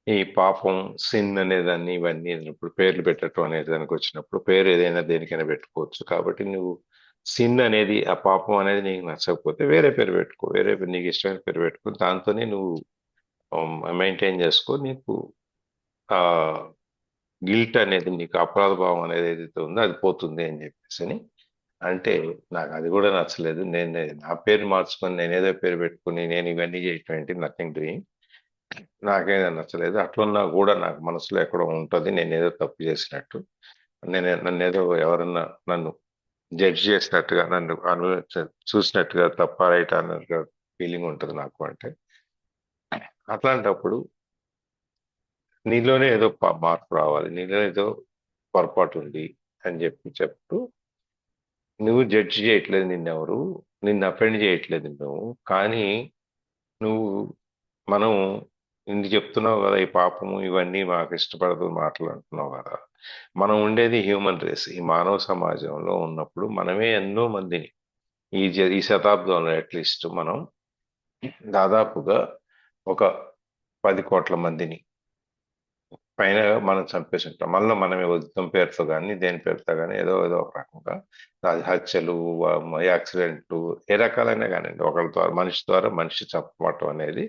ఈ పాపం, సిన్ అనేదాన్ని ఇవన్నీ ఇప్పుడు పేర్లు పెట్టడం అనే దానికి వచ్చినప్పుడు పేరు ఏదైనా దేనికైనా పెట్టుకోవచ్చు. కాబట్టి నువ్వు సిన్ అనేది, ఆ పాపం అనేది నీకు నచ్చకపోతే వేరే పేరు పెట్టుకో, వేరే నీకు ఇష్టమైన పేరు పెట్టుకో, దాంతోనే నువ్వు మెయింటైన్ చేసుకో. నీకు ఆ గిల్ట్ అనేది, నీకు అపరాధ భావం అనేది ఏదైతే ఉందో అది పోతుంది అని చెప్పేసి అని అంటే, నాకు అది కూడా నచ్చలేదు. నా పేరు మార్చుకొని నేను ఏదో పేరు పెట్టుకుని నేను ఇవన్నీ చేయటం ఏంటి, నథింగ్ డూయింగ్. నాకేదో నచ్చలేదు. అట్లున్నా కూడా నాకు మనసులో ఎక్కడో ఉంటది నేనేదో తప్పు చేసినట్టు. నన్నేదో ఎవరన్నా నన్ను జడ్జ్ చేసినట్టుగా, నన్ను చూసినట్టుగా, తప్ప రైట్ అన్నట్టుగా ఫీలింగ్ ఉంటది నాకు. అంటే అట్లాంటప్పుడు నీలోనే ఏదో మార్పు రావాలి. నీలో ఏదో పొరపాటు ఉంది అని చెప్తూ, నువ్వు జడ్జి చేయట్లేదు నిన్నెవరు, నిన్ను అఫెండ్ చేయట్లేదు నువ్వు. కానీ నువ్వు మనం ఇన్ని చెప్తున్నావు కదా, ఈ పాపము ఇవన్నీ మాకు ఇష్టపడదు మాటలు అంటున్నావు కదా. మనం ఉండేది హ్యూమన్ రేస్, ఈ మానవ సమాజంలో ఉన్నప్పుడు మనమే ఎన్నో మందిని ఈ శతాబ్దంలో అట్లీస్ట్ మనం దాదాపుగా ఒక 10 కోట్ల మందిని పైన మనం చంపేసి ఉంటాం. మళ్ళీ మనమే యుద్ధం పేరుతో కానీ దేని పేరుతో కానీ ఏదో ఏదో ఒక రకంగా అది హత్యలు, యాక్సిడెంట్లు, ఏ రకాలైనా కానివ్వండి, ఒకరి ద్వారా మనిషి ద్వారా మనిషి చంపటం అనేది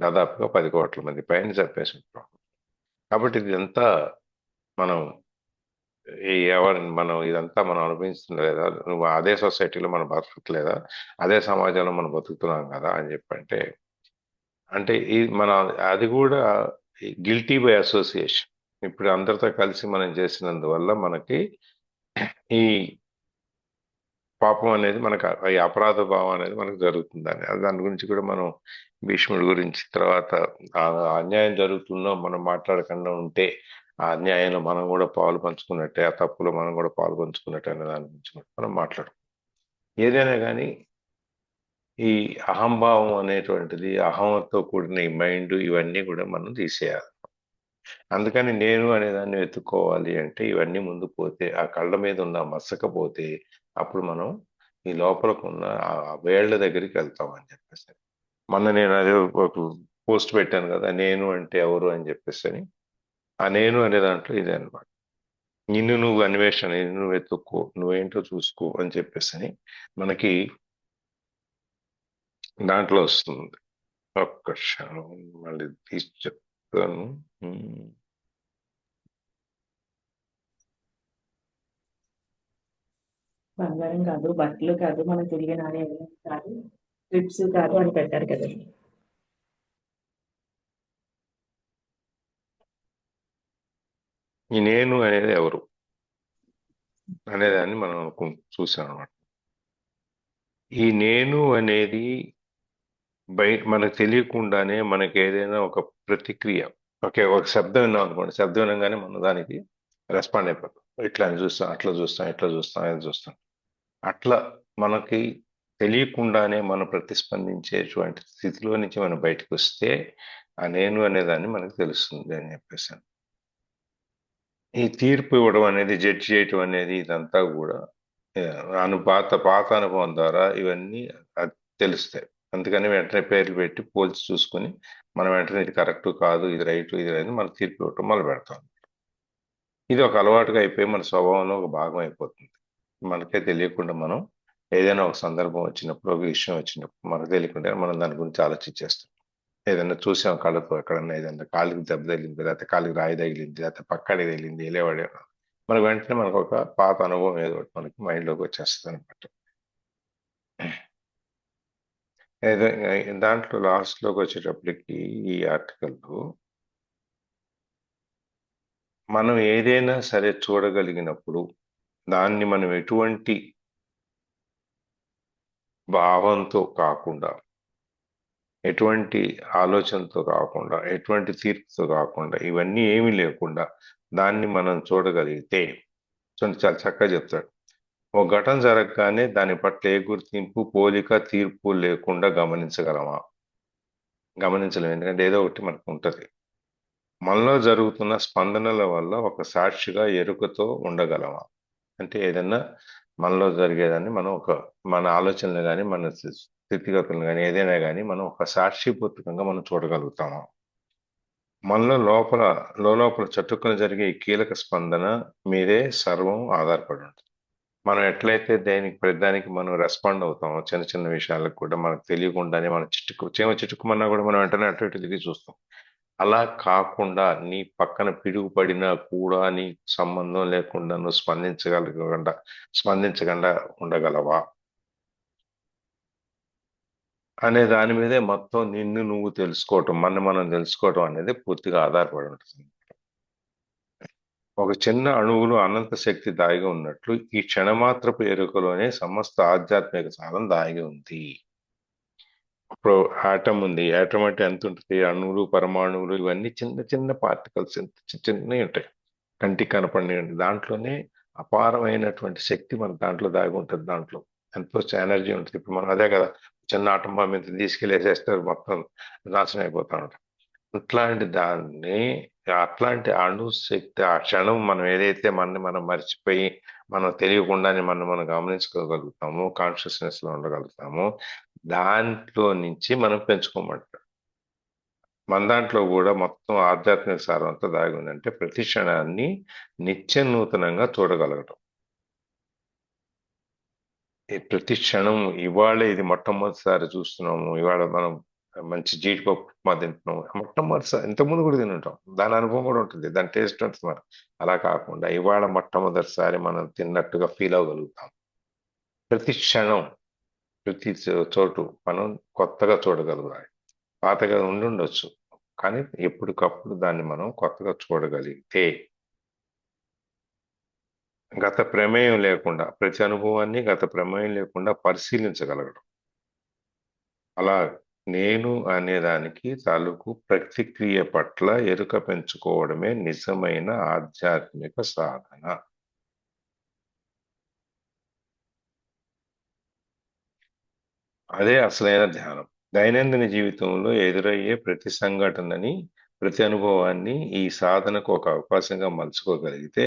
దాదాపుగా 10 కోట్ల మంది పైన చంపేసి ఉంటాం. కాబట్టి ఇదంతా మనం మనం ఇదంతా మనం అనుభవిస్తుంది లేదా, నువ్వు అదే సొసైటీలో మనం బతకట్లేదా, అదే సమాజంలో మనం బతుకుతున్నాం కదా అని చెప్పంటే, అంటే ఈ మన అది కూడా గిల్టీ బై అసోసియేషన్. ఇప్పుడు అందరితో కలిసి మనం చేసినందువల్ల మనకి ఈ పాపం అనేది మనకు, ఈ అపరాధ భావం అనేది మనకు జరుగుతుందని, దాని గురించి కూడా మనం భీష్ముడి గురించి తర్వాత ఆ అన్యాయం జరుగుతుందో మనం మాట్లాడకుండా ఉంటే ఆ అన్యాయంలో మనం కూడా పాలు పంచుకున్నట్టే, ఆ తప్పులో మనం కూడా పాలు పంచుకున్నట్టే అనే దాని గురించి కూడా మనం మాట్లాడుకుంటాం. ఏదైనా కానీ ఈ అహంభావం అనేటువంటిది, అహంతో కూడిన ఈ మైండ్, ఇవన్నీ కూడా మనం తీసేయాలి. అందుకని నేను అనేదాన్ని వెతుక్కోవాలి అంటే ఇవన్నీ ముందు పోతే, ఆ కళ్ళ మీద ఉన్న మసక పోతే అప్పుడు మనం ఈ లోపలకు ఉన్న ఆ వేళ్ల దగ్గరికి వెళ్తాం అని చెప్పేసి. మొన్న నేను అదే ఒక పోస్ట్ పెట్టాను కదా, నేను అంటే ఎవరు అని చెప్పేసి అని. ఆ నేను అనే దాంట్లో ఇదే అనమాట. నిన్ను నువ్వు అన్వేషణ, నిన్ను నువ్వు వెతుక్కో, నువ్వేంటో చూసుకో అని చెప్పేసి అని మనకి దాంట్లో వస్తుంది. ఒక్క క్షణం మళ్ళీ తీసి చెప్తాను. ఉమ్. బంగారం కాదు, బట్టలు కాదు, మనం తిరిగి నాణ్యాలు కాదు, ట్రిప్స్ కాదు అని పెట్టారు కదండి. ఈ నేను అనేది ఎవరు అనేదాన్ని మనం చూసాం అనమాట. ఈ నేను అనేది మనకు తెలియకుండానే మనకి ఏదైనా ఒక ప్రతిక్రియ, ఓకే, ఒక శబ్దం విన్నాం అనుకోండి, శబ్దం వినగానే మనం దానికి రెస్పాండ్ అయిపోతాం. ఇట్లా అని చూస్తాం, అట్లా చూస్తాం, ఇట్లా చూస్తాం, ఇది చూస్తాం. అట్లా మనకి తెలియకుండానే మనం ప్రతిస్పందించేటువంటి స్థితిలో నుంచి మనం బయటకు వస్తే ఆ నేను అనేదాన్ని మనకు తెలుస్తుంది అని చెప్పేసాను. ఈ తీర్పు ఇవ్వడం అనేది, జడ్జి చేయటం అనేది, ఇదంతా కూడా ఆ, పాత పాత అనుభవం ద్వారా ఇవన్నీ తెలుస్తాయి. అందుకని వెంటనే పేర్లు పెట్టి పోల్చి చూసుకొని మనం వెంటనే ఇది కరెక్ట్ కాదు, ఇది రైట్, ఇది రైట్ మనం తీర్పు ఇవ్వటం మొదలు పెడతాం. ఇది ఒక అలవాటుగా అయిపోయి మన స్వభావంలో ఒక భాగం అయిపోతుంది. మనకే తెలియకుండా మనం ఏదైనా ఒక సందర్భం వచ్చినప్పుడు, ఒక విషయం వచ్చినప్పుడు మనకు తెలియకుండా మనం దాని గురించి ఆలోచించేస్తాం. ఏదైనా చూసాం కళ్ళతో, ఎక్కడన్నా ఏదైనా కాలికి దెబ్బ తగిలింది, లేకపోతే కాలికి రాయి తగిలింది, లేకపోతే పక్కడి తగిలింది, లేవాడే, మనకు వెంటనే మనకు ఒక పాత అనుభవం ఏదో ఒకటి మనకి మైండ్లోకి వచ్చేస్తుంది అనమాట. ఏదో దాంట్లో లాస్ట్లోకి వచ్చేటప్పటికి ఈ ఆర్టికల్లో మనం ఏదైనా సరే చూడగలిగినప్పుడు దాన్ని మనం ఎటువంటి భావంతో కాకుండా, ఎటువంటి ఆలోచనతో కాకుండా, ఎటువంటి తీర్పుతో కాకుండా, ఇవన్నీ ఏమీ లేకుండా దాన్ని మనం చూడగలిగితే, చూడండి చాలా చక్కగా చెప్తాడు. ఓ ఘటన జరగగానే దాని పట్ల ఏ గుర్తింపు, పోలిక, తీర్పు లేకుండా గమనించగలమా? గమనించలేము, ఎందుకంటే ఏదో ఒకటి మనకు ఉంటది. మనలో జరుగుతున్న స్పందనల వల్ల ఒక సాక్షిగా ఎరుకతో ఉండగలమా? అంటే ఏదన్నా మనలో జరిగేదాన్ని మనం మన ఆలోచనలు కానీ, మన స్థితిగతులను కానీ, ఏదైనా కానీ మనం ఒక సాక్షిపూర్వకంగా మనం చూడగలుగుతామా? మనలో లోపల చటుక్కున జరిగే ఈ కీలక స్పందన మీదే సర్వం ఆధారపడి ఉంటుంది. మనం ఎట్లయితే ప్రతిదానికి మనం రెస్పాండ్ అవుతామో చిన్న చిన్న విషయాలకు కూడా మనకు తెలియకుండానే మన చీమ చిటుక్కుమన్నా కూడా మనం వెంటనే అటు ఇటు తిరిగి చూస్తాం. అలా కాకుండా నీ పక్కన పిడుగు పడినా కూడా నీకు సంబంధం లేకుండా నువ్వు స్పందించకుండా ఉండగలవా అనే దాని మీదే మొత్తం నిన్ను నువ్వు తెలుసుకోవటం, మనం తెలుసుకోవటం అనేది పూర్తిగా ఆధారపడి ఉంటుంది. ఒక చిన్న అణువులో అనంత శక్తి దాగి ఉన్నట్లు ఈ క్షణమాత్రపు ఎరుకలోనే సమస్త ఆధ్యాత్మిక సాధన దాగి ఉంది. ఇప్పుడు ఆటం ఉంది. ఆటం అంటే ఎంత ఉంటుంది? అణువులు, పరమాణువులు ఇవన్నీ చిన్న చిన్న పార్టికల్స్ చిన్నవి ఉంటాయి. కంటికి కనపడినవి. దాంట్లోనే అపారమైనటువంటి శక్తి మన దాంట్లో దాగి ఉంటుంది. దాంట్లో ఎంతో ఎనర్జీ ఉంటుంది. ఇప్పుడు మనం అదే కదా, చిన్న ఆటం బాంబు మీద తీసుకెళ్లేసేస్తారు, మొత్తం నాశనం అయిపోతా ఉంటాం. అట్లాంటి అణు శక్తి ఆ క్షణం మనం ఏదైతే మనం మర్చిపోయి మనం తెలియకుండానే మనం గమనించుకోగలుగుతామో, కాన్షియస్నెస్ లో ఉండగలుగుతామో, దాంట్లో నుంచి మనం పెంచుకోమంటాం. మన దాంట్లో కూడా మొత్తం ఆధ్యాత్మిక సారం అంతా దాగి ఉందంటే ప్రతి క్షణాన్ని నిత్య నూతనంగా చూడగలగటం. ఈ ప్రతి క్షణం ఇవాళ ఇది మొట్టమొదటిసారి చూస్తున్నాము, ఇవాళ మనం మంచి జీడిపప్పు ఉప్మా తింటున్నాము, మొట్టమొదటిసారి ఇంతకుముందు కూడా తింటాం, దాని అనుభవం కూడా ఉంటుంది, దాని టేస్ట్ ఉంటుంది. మరి అలా కాకుండా ఇవాళ మొట్టమొదటిసారి మనం తిన్నట్టుగా ఫీల్ అవ్వగలుగుతాం. ప్రతి క్షణం ప్రతి చోటు మనం కొత్తగా చూడగలుగుతాం. పాతగా ఉండుండొచ్చు, కానీ ఎప్పటికప్పుడు దాన్ని మనం కొత్తగా చూడగలిగితే గత ప్రమేయం లేకుండా ప్రతి అనుభవాన్ని గత ప్రమేయం లేకుండా పరిశీలించగలగడం. అలా నేను అనేదానికి తాలూకు ప్రతిక్రియ పట్ల ఎరుక పెంచుకోవడమే నిజమైన ఆధ్యాత్మిక సాధన. అదే అసలైన ధ్యానం. దైనందిన జీవితంలో ఎదురయ్యే ప్రతి సంఘటనని, ప్రతి అనుభవాన్ని ఈ సాధనకు ఒక అవకాశంగా మలుచుకోగలిగితే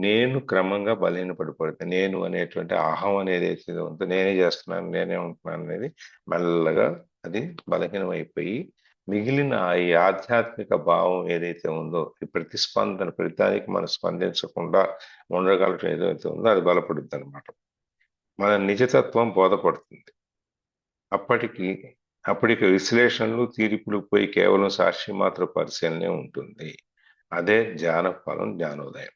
నేను క్రమంగా బలహీనపడిపోతాను. నేను అనేటువంటి అహం అనేది ఏదైతే ఉందో, నేనే చేస్తున్నాను, నేనే ఉంటున్నాను అనేది మెల్లగా అది బలహీనమైపోయి మిగిలిన ఈ ఆధ్యాత్మిక భావం ఏదైతే ఉందో, ఈ ప్రతిస్పందన ప్రతిదానికి మనం స్పందించకుండా ఉండగలగడం ఏదైతే ఉందో అది బలపడుతుంది అనమాట. మన నిజతత్వం బోధపడుతుంది. అప్పటికి అప్పటికి విశ్లేషణలు, తీర్పులు పోయి కేవలం సాక్షి మాత్ర పరిశీలనే ఉంటుంది. అదే ధ్యాన ఫలం, జ్ఞానోదయం.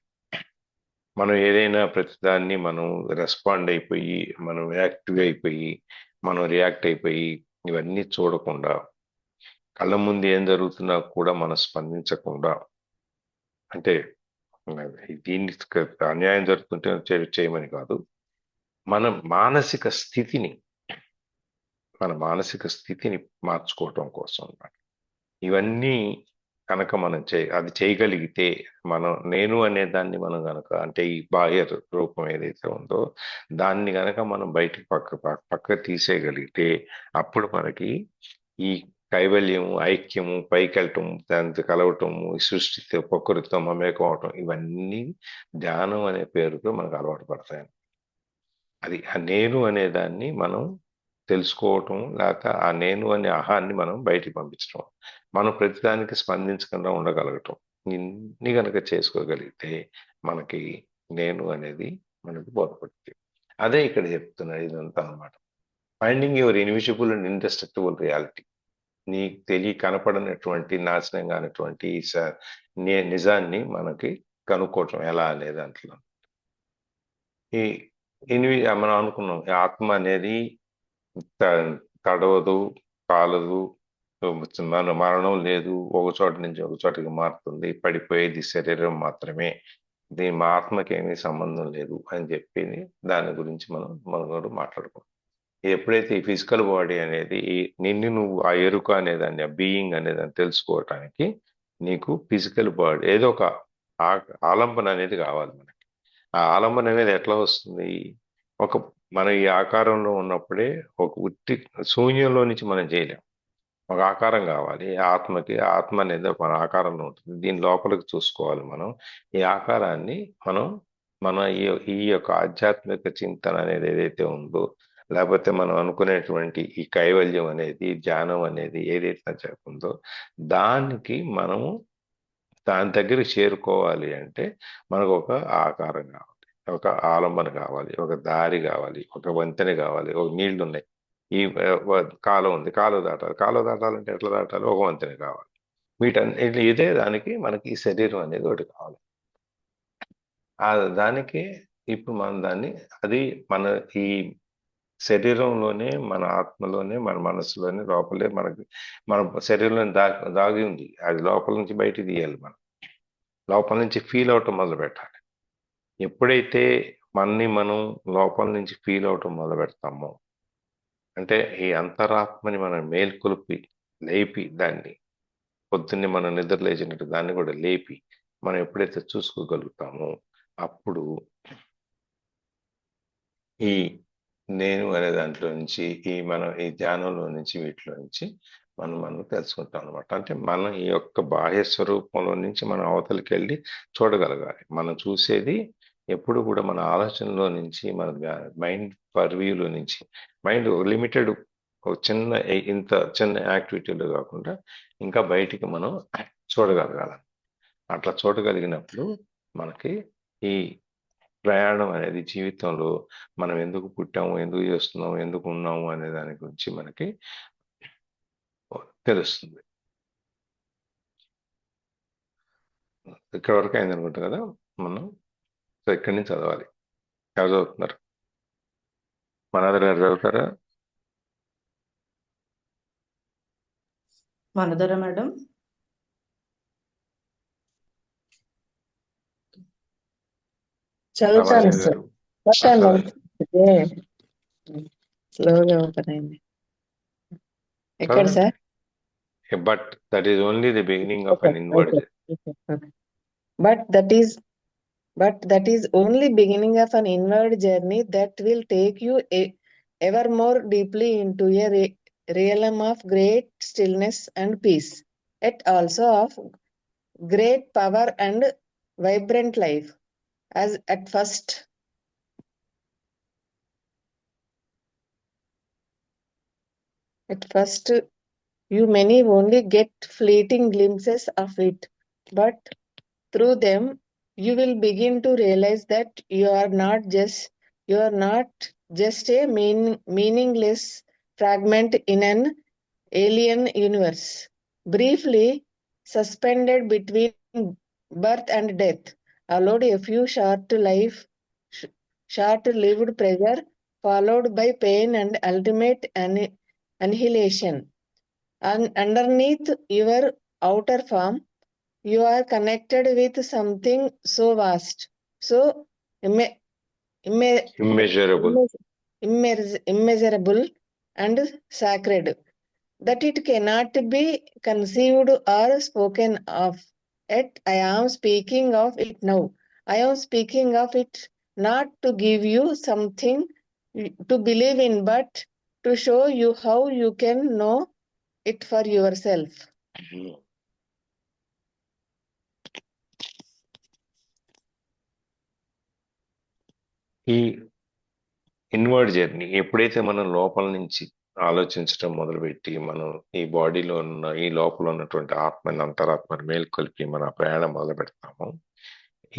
మనం ఏదైనా ప్రతిదాన్ని మనం రెస్పాండ్ అయిపోయి, మనం యాక్టివ్ అయిపోయి, మనం రియాక్ట్ అయిపోయి ఇవన్నీ చూడకుండా, కళ్ళ ముందు ఏం జరుగుతున్నా కూడా మనం స్పందించకుండా, అంటే దీన్ని అన్యాయం జరుగుతుంటే చేయమని కాదు, మన మానసిక స్థితిని మన మానసిక స్థితిని మార్చుకోవటం కోసం అన్నమాట. ఇవన్నీ కనుక మనం అది చేయగలిగితే, నేను అనే దాన్ని మనం గనక, అంటే ఈ బాహ్య రూపం ఏదైతే ఉందో దాన్ని గనక మనం బయటికి పక్క తీసేయగలిగితే, అప్పుడు మనకి ఈ కైవల్యము, ఐక్యము, పైకెళ్ళటం, దాంతో కలవటము, ఈ సృష్టితో ప్రకృతితో మమేకం అవటం, ఇవన్నీ ధ్యానం అనే పేరుతో మనకు అలవాటు పడతాయి. అది ఆ నేను అనే దాన్ని మనం తెలుసుకోవటం, లేక ఆ నేను అనే అహాన్ని మనం బయటికి పంపించడం, మనం ప్రతిదానికి స్పందించకుండా ఉండగలగటం, ఇన్ని గనక చేసుకోగలిగితే మనకి నేను అనేది మనకి బోధపడుతుంది. అదే ఇక్కడ చెప్తున్నది ఇదంతా అనమాట. Finding your invisible and indestructible reality. నీకు కనపడనటువంటి, నాశనం కానటువంటి నిజాన్ని మనకి కనుక్కోవటం ఎలా అనే దాంట్లో ఈ మనం అనుకున్నాం, ఈ ఆత్మ అనేది తడవదు, కాలదు, మరణం లేదు, ఒక చోట నుంచి ఒక చోటకి మారుతుంది, పడిపోయేది శరీరం మాత్రమే, దీని మా ఆత్మకి ఏమీ సంబంధం లేదు అని చెప్పి దాని గురించి మనం కూడా మాట్లాడుకున్నాం. ఎప్పుడైతే ఈ ఫిజికల్ బాడీ అనేది నిన్ను నువ్వు ఆ ఎరుక అనేదాన్ని, ఆ బీయింగ్ అనేదాన్ని తెలుసుకోవటానికి నీకు ఫిజికల్ బాడీ ఏదో ఒక ఆలంబన అనేది కావాలి మనకి. ఆ ఆలంబన అనేది ఎట్లా వస్తుంది? ఒక మన ఈ ఆకారంలో ఉన్నప్పుడే, ఒక ఉత్తి శూన్యంలో నుంచి మనం చేయలేం. ఒక ఆకారం కావాలి ఆత్మకి. ఆత్మ అనేది మన ఆకారంలో ఉంటుంది. దీని లోపలికి చూసుకోవాలి మనం. ఈ ఆకారాన్ని మనం మన ఈ యొక్క ఆధ్యాత్మిక చింతన అనేది ఏదైతే ఉందో, లేకపోతే మనం అనుకునేటువంటి ఈ కైవల్యం అనేది, ధ్యానం అనేది ఏదైతే ఉందో, దానికి మనము దాని దగ్గరికి చేరుకోవాలి అంటే మనకు ఒక ఆకారం కావాలి, ఒక ఆలంబన కావాలి, ఒక దారి కావాలి, ఒక వంతెన కావాలి, ఒక నీళ్లు ఉన్నాయి, ఈ కాలువ ఉంది, కాలువ దాటాలంటే ఎట్లా దాటాలి, ఒక వంతెన కావాలి. వీటన్ని ఇదే దానికి మనకి ఈ శరీరం అనేది ఒకటి కావాలి. ఆ దానికి ఇప్పుడు మనం దాన్ని అది మన ఈ శరీరంలోనే, మన ఆత్మలోనే, మన మనసులోనే, లోపలే మనకి మన శరీరంలో దాగి ఉంది. అది లోపల నుంచి బయటికి తీయాలి. మనం లోపల నుంచి ఫీల్ అవటం మొదలు పెట్టాలి. ఎప్పుడైతే మనం లోపల నుంచి ఫీల్ అవటం మొదలు పెడతామో, అంటే ఈ అంతరాత్మని మనం మేల్కొల్పి లేపి దాన్ని పొద్దున్నే మనం నిద్ర లేచినట్టు దాన్ని కూడా లేపి మనం ఎప్పుడైతే చూసుకోగలుగుతామో అప్పుడు ఈ నేను అనే దాంట్లో నుంచి ఈ ధ్యానంలో నుంచి వీటిలో నుంచి మనం తెలుసుకుంటాం అనమాట. అంటే మనం ఈ యొక్క బాహ్య స్వరూపంలో నుంచి మనం అవతలికి వెళ్ళి చూడగలగాలి. మనం చూసేది ఎప్పుడు కూడా మన ఆలోచనలో నుంచి, మన మైండ్ పర్వ్యూలో నుంచి, మైండ్ లిమిటెడ్ ఒక ఇంత చిన్న యాక్టివిటీలో కాకుండా ఇంకా బయటికి మనం చూడగలగాలి. అట్లా చూడగలిగినప్పుడు మనకి ఈ ప్రయాణం అనేది జీవితంలో మనం ఎందుకు పుట్టాము, ఎందుకు చేస్తున్నాము, ఎందుకు ఉన్నాము అనే దాని గురించి మనకి తెలుస్తుంది. ఇక్కడ వరకు అయింది అనుకుంటా కదా మనం. సో ఇక్కడి నుంచి చదవాలి. ఎవరు చదువుతున్నారు? మనాదర్ గారు చదువుతారా? మనదర మేడం. చదువుతాను రామానుజన్ సార్. గారు స్లోగా ఓపెన్ అయింది. ఎక్కడ sir? But that is only the beginning of an inward. But that is only beginning of an inward journey that will take you ever more deeply into a realm of great stillness and peace, yet also of great power and vibrant life. As at first you many only get fleeting glimpses of it, but through them you will begin to realize that you are not just a meaningless fragment in an alien universe, briefly suspended between birth and death, allowed a few short-lived pleasure, followed by pain and ultimate annihilation. Underneath your outer form, you are connected with something so vast, so immeasurable and sacred that it cannot be conceived or spoken of. Yet I am speaking of it now. I am speaking of it not to give you something to believe in, but to show you how you can know it for yourself. ఈ inward journey ఎప్పుడైతే మనం లోపల నుంచి ఆలోచించడం మొదలుపెట్టి మనం ఈ బాడీలో ఉన్న ఈ లోపల ఉన్నటువంటి ఆత్మని, అంతరాత్మని మేల్కొల్పి మన ప్రయాణం మొదలు పెడతాము,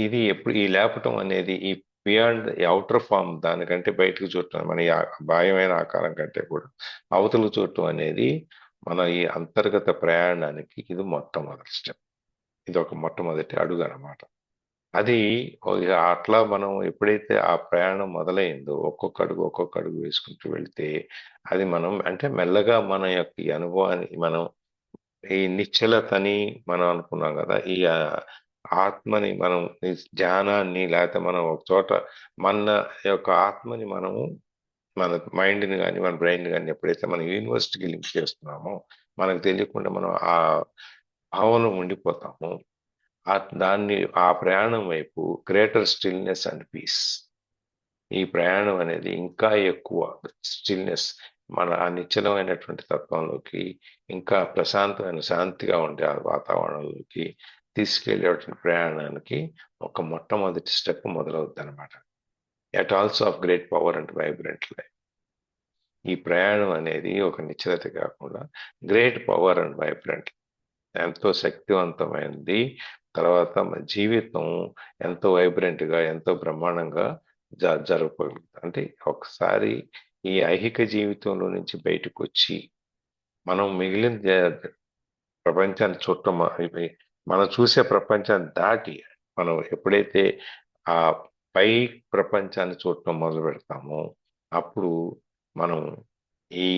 ఇది ఎప్పుడు ఈ లేపటం అనేది ఈ బియాండ్ అవుటర్ ఫామ్ దానికంటే బయటకు చూడటం, మన ఈ బాహ్యమైన ఆకారం కంటే కూడా అవతలకు చూడటం అనేది మన ఈ అంతర్గత ప్రయాణానికి ఇది మొట్టమొదటి స్టెప్. ఇది ఒక మొట్టమొదటి అడుగు అన్నమాట. అది అట్లా మనం ఎప్పుడైతే ఆ ప్రయాణం మొదలైందో ఒక్కొక్క అడుగు వేసుకుంటూ వెళ్తే అది మనం అంటే మెల్లగా మన యొక్క ఈ అనుభవాన్ని మనం ఈ నిశ్చలతని మనం అనుకున్నాం కదా, ఈ ఆత్మని మనం ఈ ధ్యానాన్ని లేకపోతే మనం ఒక చోట మన యొక్క ఆత్మని మనము మన మైండ్ని కానీ మన బ్రెయిన్ కానీ ఎప్పుడైతే మనం యూనివర్సిటీకి లింక్ చేస్తున్నామో మనకు తెలియకుండా మనం ఆ భావనలో ఉండిపోతాము. ఆ ప్రయాణం వైపు గ్రేటర్ స్టిల్నెస్ అండ్ పీస్, ఈ ప్రయాణం అనేది ఇంకా ఎక్కువ స్టిల్నెస్, మన ఆ నిశ్చలమైనటువంటి తత్వంలోకి, ఇంకా ప్రశాంతమైన శాంతిగా ఉండే ఆ వాతావరణంలోకి తీసుకెళ్లేటువంటి ప్రయాణానికి ఒక మొట్టమొదటి స్టెప్ మొదలవుద్ది అనమాట. At also of great power and vibrant life. ఈ ప్రయాణం అనేది ఒక నిశ్చలత కాకుండా గ్రేట్ పవర్ అండ్ వైబ్రెంట్, ఎంతో శక్తివంతమైనది, తర్వాత మన జీవితం ఎంతో వైబ్రెంట్గా ఎంతో బ్రహ్మాండంగా జరగగలుగుతుంది. అంటే ఒకసారి ఈ ఐహిక జీవితంలో నుంచి బయటకు వచ్చి మనం మిగిలిన ప్రపంచాన్ని చూడటం మనం చూసే ప్రపంచాన్ని దాటి మనం ఎప్పుడైతే ఆ పై ప్రపంచాన్ని చూడటం మొదలు పెడతామో అప్పుడు మనం ఈ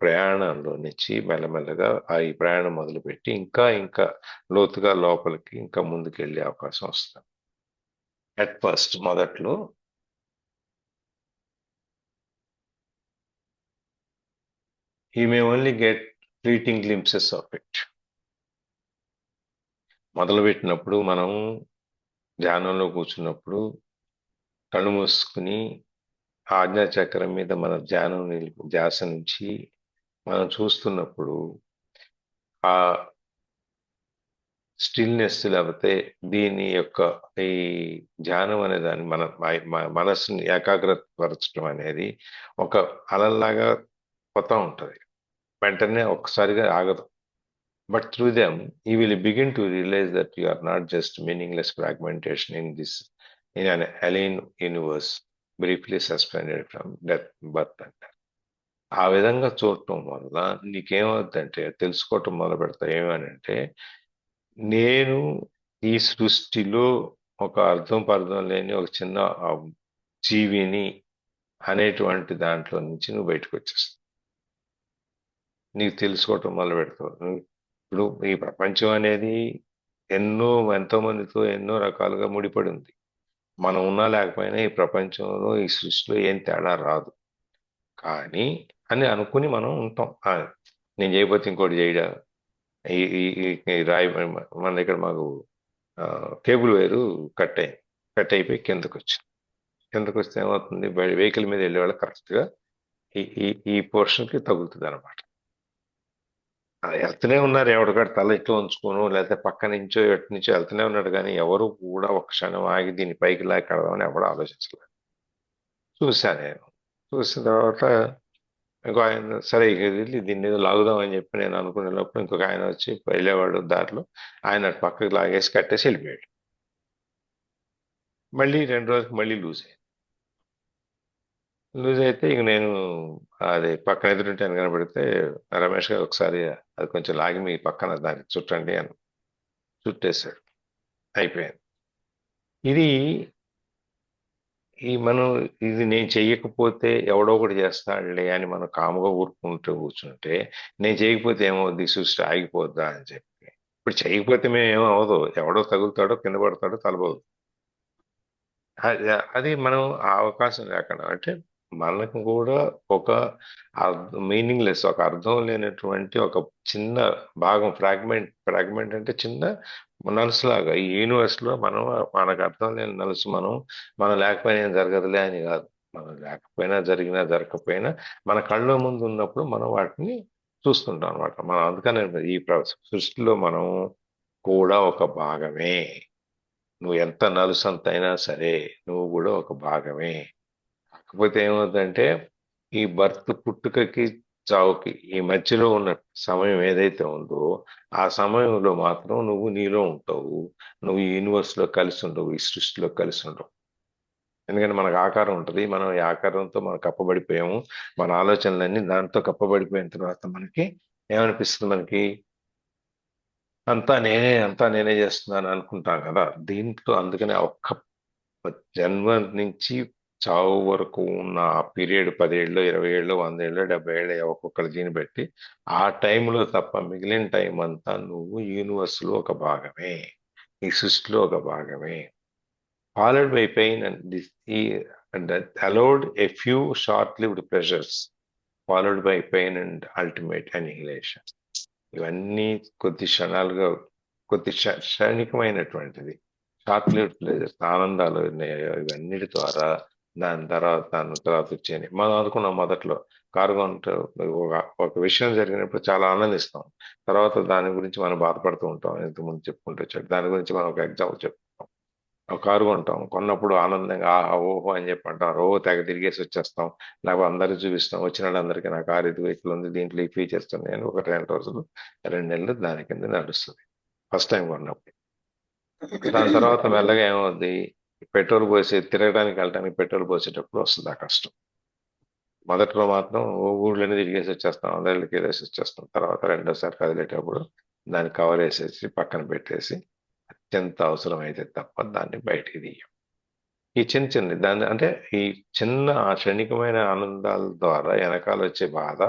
ప్రయాణంలో నుంచి మెల్లమెల్లగా ఈ ప్రయాణం మొదలుపెట్టి ఇంకా ఇంకా లోతుగా లోపలికి ఇంకా ముందుకు వెళ్ళే అవకాశం వస్తుంది. అట్ ఫస్ట్ మొదట్లో you may only get fleeting glimpses of it. మొదలుపెట్టినప్పుడు మనం ధ్యానంలో కూర్చున్నప్పుడు కళ్ళు మూసుకుని ఆజ్ఞాచక్రం మీద మన ధ్యాస నుంచి మనం చూస్తున్నప్పుడు ఆ స్టిల్నెస్ లేకపోతే దీని యొక్క ఈ ధ్యానం అనే దాన్ని మన మనస్సుని ఏకాగ్రతపరచడం అనేది ఒక అలల్లాగా పోతా ఉంటుంది, వెంటనే ఒక్కసారిగా ఆగదు. But through them, you will begin to realize that you are not just meaningless fragmentation in an alien universe, briefly suspended from death, birth, and death. ఆ విధంగా చూడటం వల్ల నీకేమవుతుందంటే తెలుసుకోవటం మొదలు పెడతా ఏమనంటే, నేను ఈ సృష్టిలో ఒక అర్థం పర్థం లేని ఒక చిన్న జీవిని అనేటువంటి దాంట్లో నుంచి నువ్వు బయటకు వచ్చేస్తావు. నీకు తెలుసుకోవటం మొదలు పెడతావు. ఇప్పుడు ఈ ప్రపంచం అనేది ఎంతో మందితో ఎన్నో రకాలుగా ముడిపడి ఉంది. మనం ఉన్నా లేకపోయినా ఈ ప్రపంచంలో ఈ సృష్టిలో ఏం తేడా రాదు కానీ అని అనుకుని మనం ఉంటాం. నేను చేయకపోతే ఇంకోటి చేయడా, ఈ రాయి మన దగ్గర మాకు కేబుల్ వైరు కట్ అయిపోయి కిందకు వస్తే ఏమవుతుంది, వెహికల్ మీద వెళ్ళే వాళ్ళు కరెక్ట్గా ఈ పోర్షన్కి తగులుతుంది అనమాట. వెళ్తూనే ఉన్నారు, ఎవరికాడు తల ఇట్లా ఉంచుకోను లేకపోతే పక్క నుంచో ఎటు నుంచో వెళ్తూనే ఉన్నాడు కానీ ఎవరు కూడా ఒక క్షణం ఆగి దీన్ని పైకి లాగి కడదామని ఎవరు ఆలోచించలేదు. చూశాను నేను. చూసిన తర్వాత ఇంకో ఆయన సరే వెళ్ళి దీన్ని ఏదో లాగుదాం అని చెప్పి నేను అనుకునే లోపల ఇంకొక ఆయన వచ్చి వెళ్ళేవాడు దారిలో, ఆయన పక్కకి లాగేసి కట్టేసి వెళ్ళిపోయాడు. మళ్ళీ 2 రోజులకు మళ్ళీ లూజ్ అయితే ఇక నేను అది పక్కన ఎదురుంటాను కనబడితే రమేష్ గారు ఒకసారి అది కొంచెం లాగి మీ పక్కన దానికి చుట్టండి అని చుట్టేశాడు. అయిపోయింది. ఇది నేను చెయ్యకపోతే ఎవడో ఒకటి చేస్తాడులే అని మనం కాముగా ఊరుకుంటూ కూర్చుంటే నేను చేయకపోతే ఏమవుద్ది, సృష్టి ఆగిపోద్దా అని చెప్పి. ఇప్పుడు చేయకపోతే మేము ఏమవదు, ఎవడో తగులుతాడో కింద పడతాడో తలబోదు. అది మనం ఆ అవకాశం లేకుండా అంటే మనకు కూడా ఒక మీనింగ్లెస్ ఒక అర్థం లేనటువంటి ఒక చిన్న భాగం ఫ్రాగ్మెంట్ అంటే చిన్న నలుసులాగా ఈ యూనివర్స్ లో మనకు అర్థం లేని నలుసు మనం లేకపోయినా ఏం జరగదులే అని కాదు. మనం లేకపోయినా జరిగినా జరగకపోయినా మన కళ్ళ ముందు ఉన్నప్పుడు మనం వాటిని చూస్తుంటాం అనమాట. మనం అందుకనే ఈ సృష్టిలో మనం కూడా ఒక భాగమే. నువ్వు ఎంత నలుసంతైనా సరే నువ్వు కూడా ఒక భాగమే. కాకపోతే ఏమవుతుందంటే ఈ పుట్టుకకి చావుకి ఈ మధ్యలో ఉన్న సమయం ఏదైతే ఉందో ఆ సమయంలో మాత్రం నువ్వు నీలో ఉంటావు, నువ్వు ఈ యూనివర్స్లో కలిసి ఉండవు, ఈ సృష్టిలో కలిసి ఉండవు. ఎందుకంటే మనకు ఆకారం ఉంటుంది, మనం ఈ ఆకారంతో మనం కప్పబడిపోయాము. మన ఆలోచనలన్నీ దాంతో కప్పబడిపోయిన తర్వాత మనకి ఏమనిపిస్తుంది, మనకి అంతా నేనే చేస్తున్నాను అనుకుంటాం కదా. దీంట్లో అందుకనే ఒక్క జన్మ నుంచి చావు వరకు ఉన్న ఆ పీరియడ్ 10 ఏళ్ళు 20 ఏళ్ళు 100 ఏళ్ళు 70 ఏళ్ళు ఒక్కొక్కరి దీన్ని బట్టి ఆ టైంలో తప్ప మిగిలిన టైం అంతా నువ్వు యూనివర్స్ లో ఒక భాగమే, ఈ సృష్టిలో ఒక భాగమే. Followed by pain and allowed a few short lived pleasures followed by pain and ultimate annihilation. ఇవన్నీ కొద్ది క్షణికమైనటువంటిది. షార్ట్ లివ్డ్ ప్లెజర్స్ ఆనందాలు ఇవన్నిటి ద్వారా దాని తర్వాత వచ్చాయి. మనం అనుకున్నాం మొదట్లో కారు కొంటే ఒక విషయం జరిగినప్పుడు చాలా ఆనందిస్తాం, తర్వాత దాని గురించి మనం బాధపడుతూ ఉంటాం. ఇంతకుముందు చెప్పుకుంటూ వచ్చాడు దాని గురించి మనం ఒక ఎగ్జాంపుల్ చెప్పుకుంటాం. ఒక కారు కొంటాం, కొన్నప్పుడు ఆనందంగా ఓహో అని చెప్పి అంటాం, తెగ తిరిగేసి వచ్చేస్తాం, లేకపోతే అందరూ చూపిస్తాం, వచ్చిన వాళ్ళందరికీ నా కారు ఇది వెహికల్ ఉంది, దీంట్లో ఈ ఫీచర్స్ ఉన్నాయని ఒక 2 రోజులు 2 నెలలు దాని కింద నడుస్తుంది ఫస్ట్ టైం కొన్నప్పుడు. దాని తర్వాత మెల్లగా ఏమవుద్ది, పెట్రోల్ పోసి తిరగడానికి వెళ్ళడానికి పెట్రోల్ పోసేటప్పుడు వస్తుంది ఆ కష్టం. మొదట్లో మాత్రం ఊళ్ళని తిరిగేసి వచ్చేస్తాం, అందరికి వెళ్ళేసి వచ్చేస్తాం. తర్వాత రెండోసారి కదిలేటప్పుడు దాన్ని కవర్ వేసేసి పక్కన పెట్టేసి అత్యంత అవసరం అయితే తప్ప దాన్ని బయటికి తీయం. ఈ చిన్న చిన్న దాన్ని అంటే ఈ చిన్న ఆ క్షణికమైన ఆనందాల ద్వారా వెనకాల వచ్చే బాధ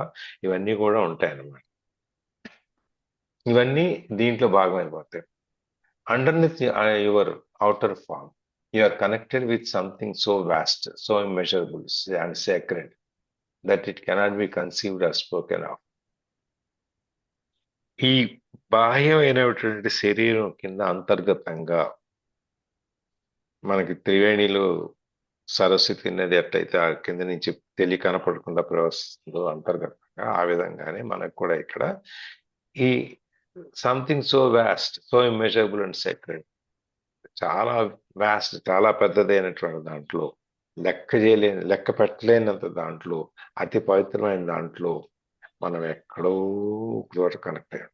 ఇవన్నీ కూడా ఉంటాయన్నమాట. ఇవన్నీ దీంట్లో భాగమైపోతాయి. Underneath your outer form you are connected with something so vast, so immeasurable and sacred that it cannot be conceived or spoken of. ఈ బాహ్యమైనటువంటి శరీరం కింద అంతర్గతంగా మనకి త్రివేణిలో సరస్వతి నది ఎట్లయితే ఆ కింద నుంచి తెలి కనపడకుండా ప్రవహిస్తుందో అంతర్గతంగా, ఆ విధంగానే మనకు కూడా ఇక్కడ ఈ something so vast, so immeasurable and sacred, చాలా వాస్ట్, చాలా పెద్దదైనటువంటి దాంట్లో, లెక్క పెట్టలేనంత దాంట్లో, అతి పవిత్రమైన దాంట్లో మనం ఎక్కడో ఒక చోట కనెక్ట్ అయ్యాం.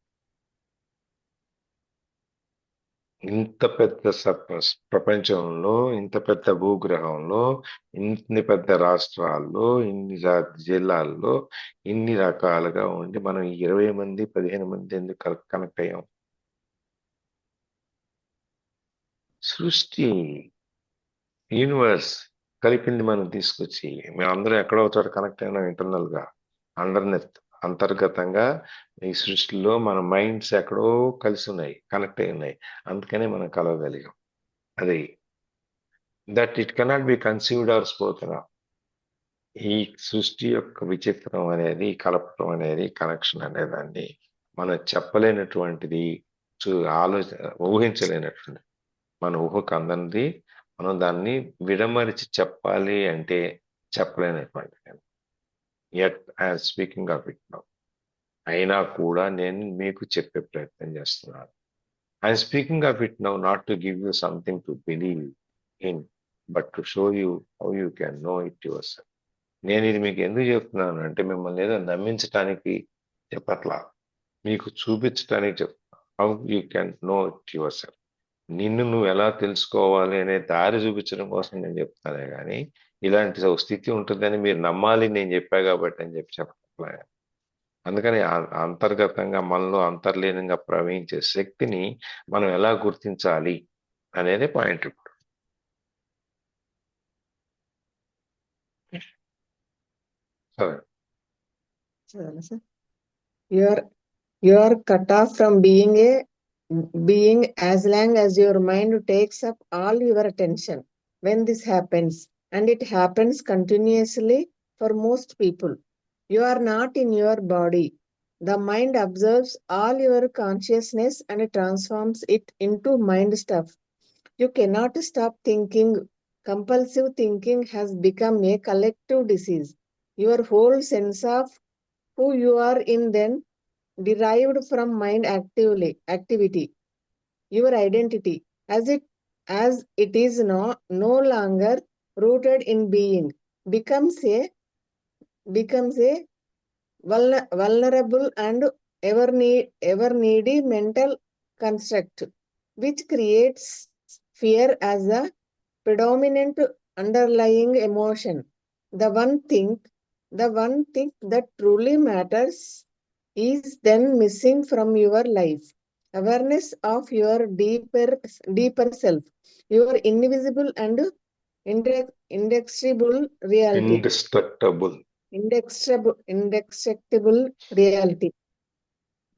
ఇంత పెద్ద ప్రపంచంలో, ఇంత పెద్ద భూగ్రహంలో, ఇన్ని పెద్ద రాష్ట్రాల్లో, ఇన్ని జిల్లాల్లో, ఇన్ని రకాలుగా ఉండి మనం 20 మంది 15 మంది ఎందుకు కనెక్ట్ అయ్యాం? సృష్టి, యూనివర్స్ కలిపింది మనం తీసుకొచ్చి మేమందరం ఎక్కడో చోట కనెక్ట్ అయినాం ఇంటర్నల్ గా, అంతర్గతంగా. ఈ సృష్టిలో మన మైండ్స్ ఎక్కడో కలిసి ఉన్నాయి, కనెక్ట్ అయి ఉన్నాయి. అందుకనే మనం కలవగలిగాం. అది that it cannot be conceived or spoken of. ఈ సృష్టి యొక్క విచిత్రం అనేది, కలపటం అనేది, కనెక్షన్ అనే దాన్ని మనం చెప్పలేనటువంటిది, ఊహించలేనటువంటిది, మన ఊహకు అందనిది. మనం దాన్ని విడమరిచి చెప్పాలి అంటే చెప్పలేనటువంటిది. Yet I'm speaking of it now. అయినా కూడా నేను మీకు చెప్పే ప్రయత్నం చేస్తున్నాను. I'm speaking of it now not to give you something to believe in, but to show you how you can know it yourself. నేను ఇది మీకు ఎందుకు చెప్తున్నాను అంటే మిమ్మల్ని ఏదో నమ్మించడానికి చెప్పట్లా, మీకు చూపించడానికి చెప్తున్నా. How you can know it yourself. నిన్ను నువ్వు ఎలా తెలుసుకోవాలి అనే దారి చూపించడం కోసం నేను చెప్తానే కానీ ఇలాంటి స్థితి ఉంటుందని మీరు నమ్మాలి నేను చెప్పా కాబట్టి అని చెప్పట్లే. అందుకని అంతర్గతంగా మనలో అంతర్లీనంగా ప్రవహించే శక్తిని మనం ఎలా గుర్తించాలి అనేది పాయింట్ ఇప్పుడు. సరే, You are cut off from being as long as your mind takes up all your attention. When this happens, and it happens continuously for most people, you are not in your body. The mind absorbs all your consciousness and transforms it into mind stuff. You cannot stop thinking. Compulsive thinking has become a collective disease. Your whole sense of who you are in then derived from mind activity. Your identity, as it is no longer rooted in being, becomes a vulnerable and ever needy mental construct, which creates fear as a predominant underlying emotion. The one thing that truly matters is then missing from your life. Awareness of your deeper self, your invisible and indestructible reality. indestructible Indestructible reality.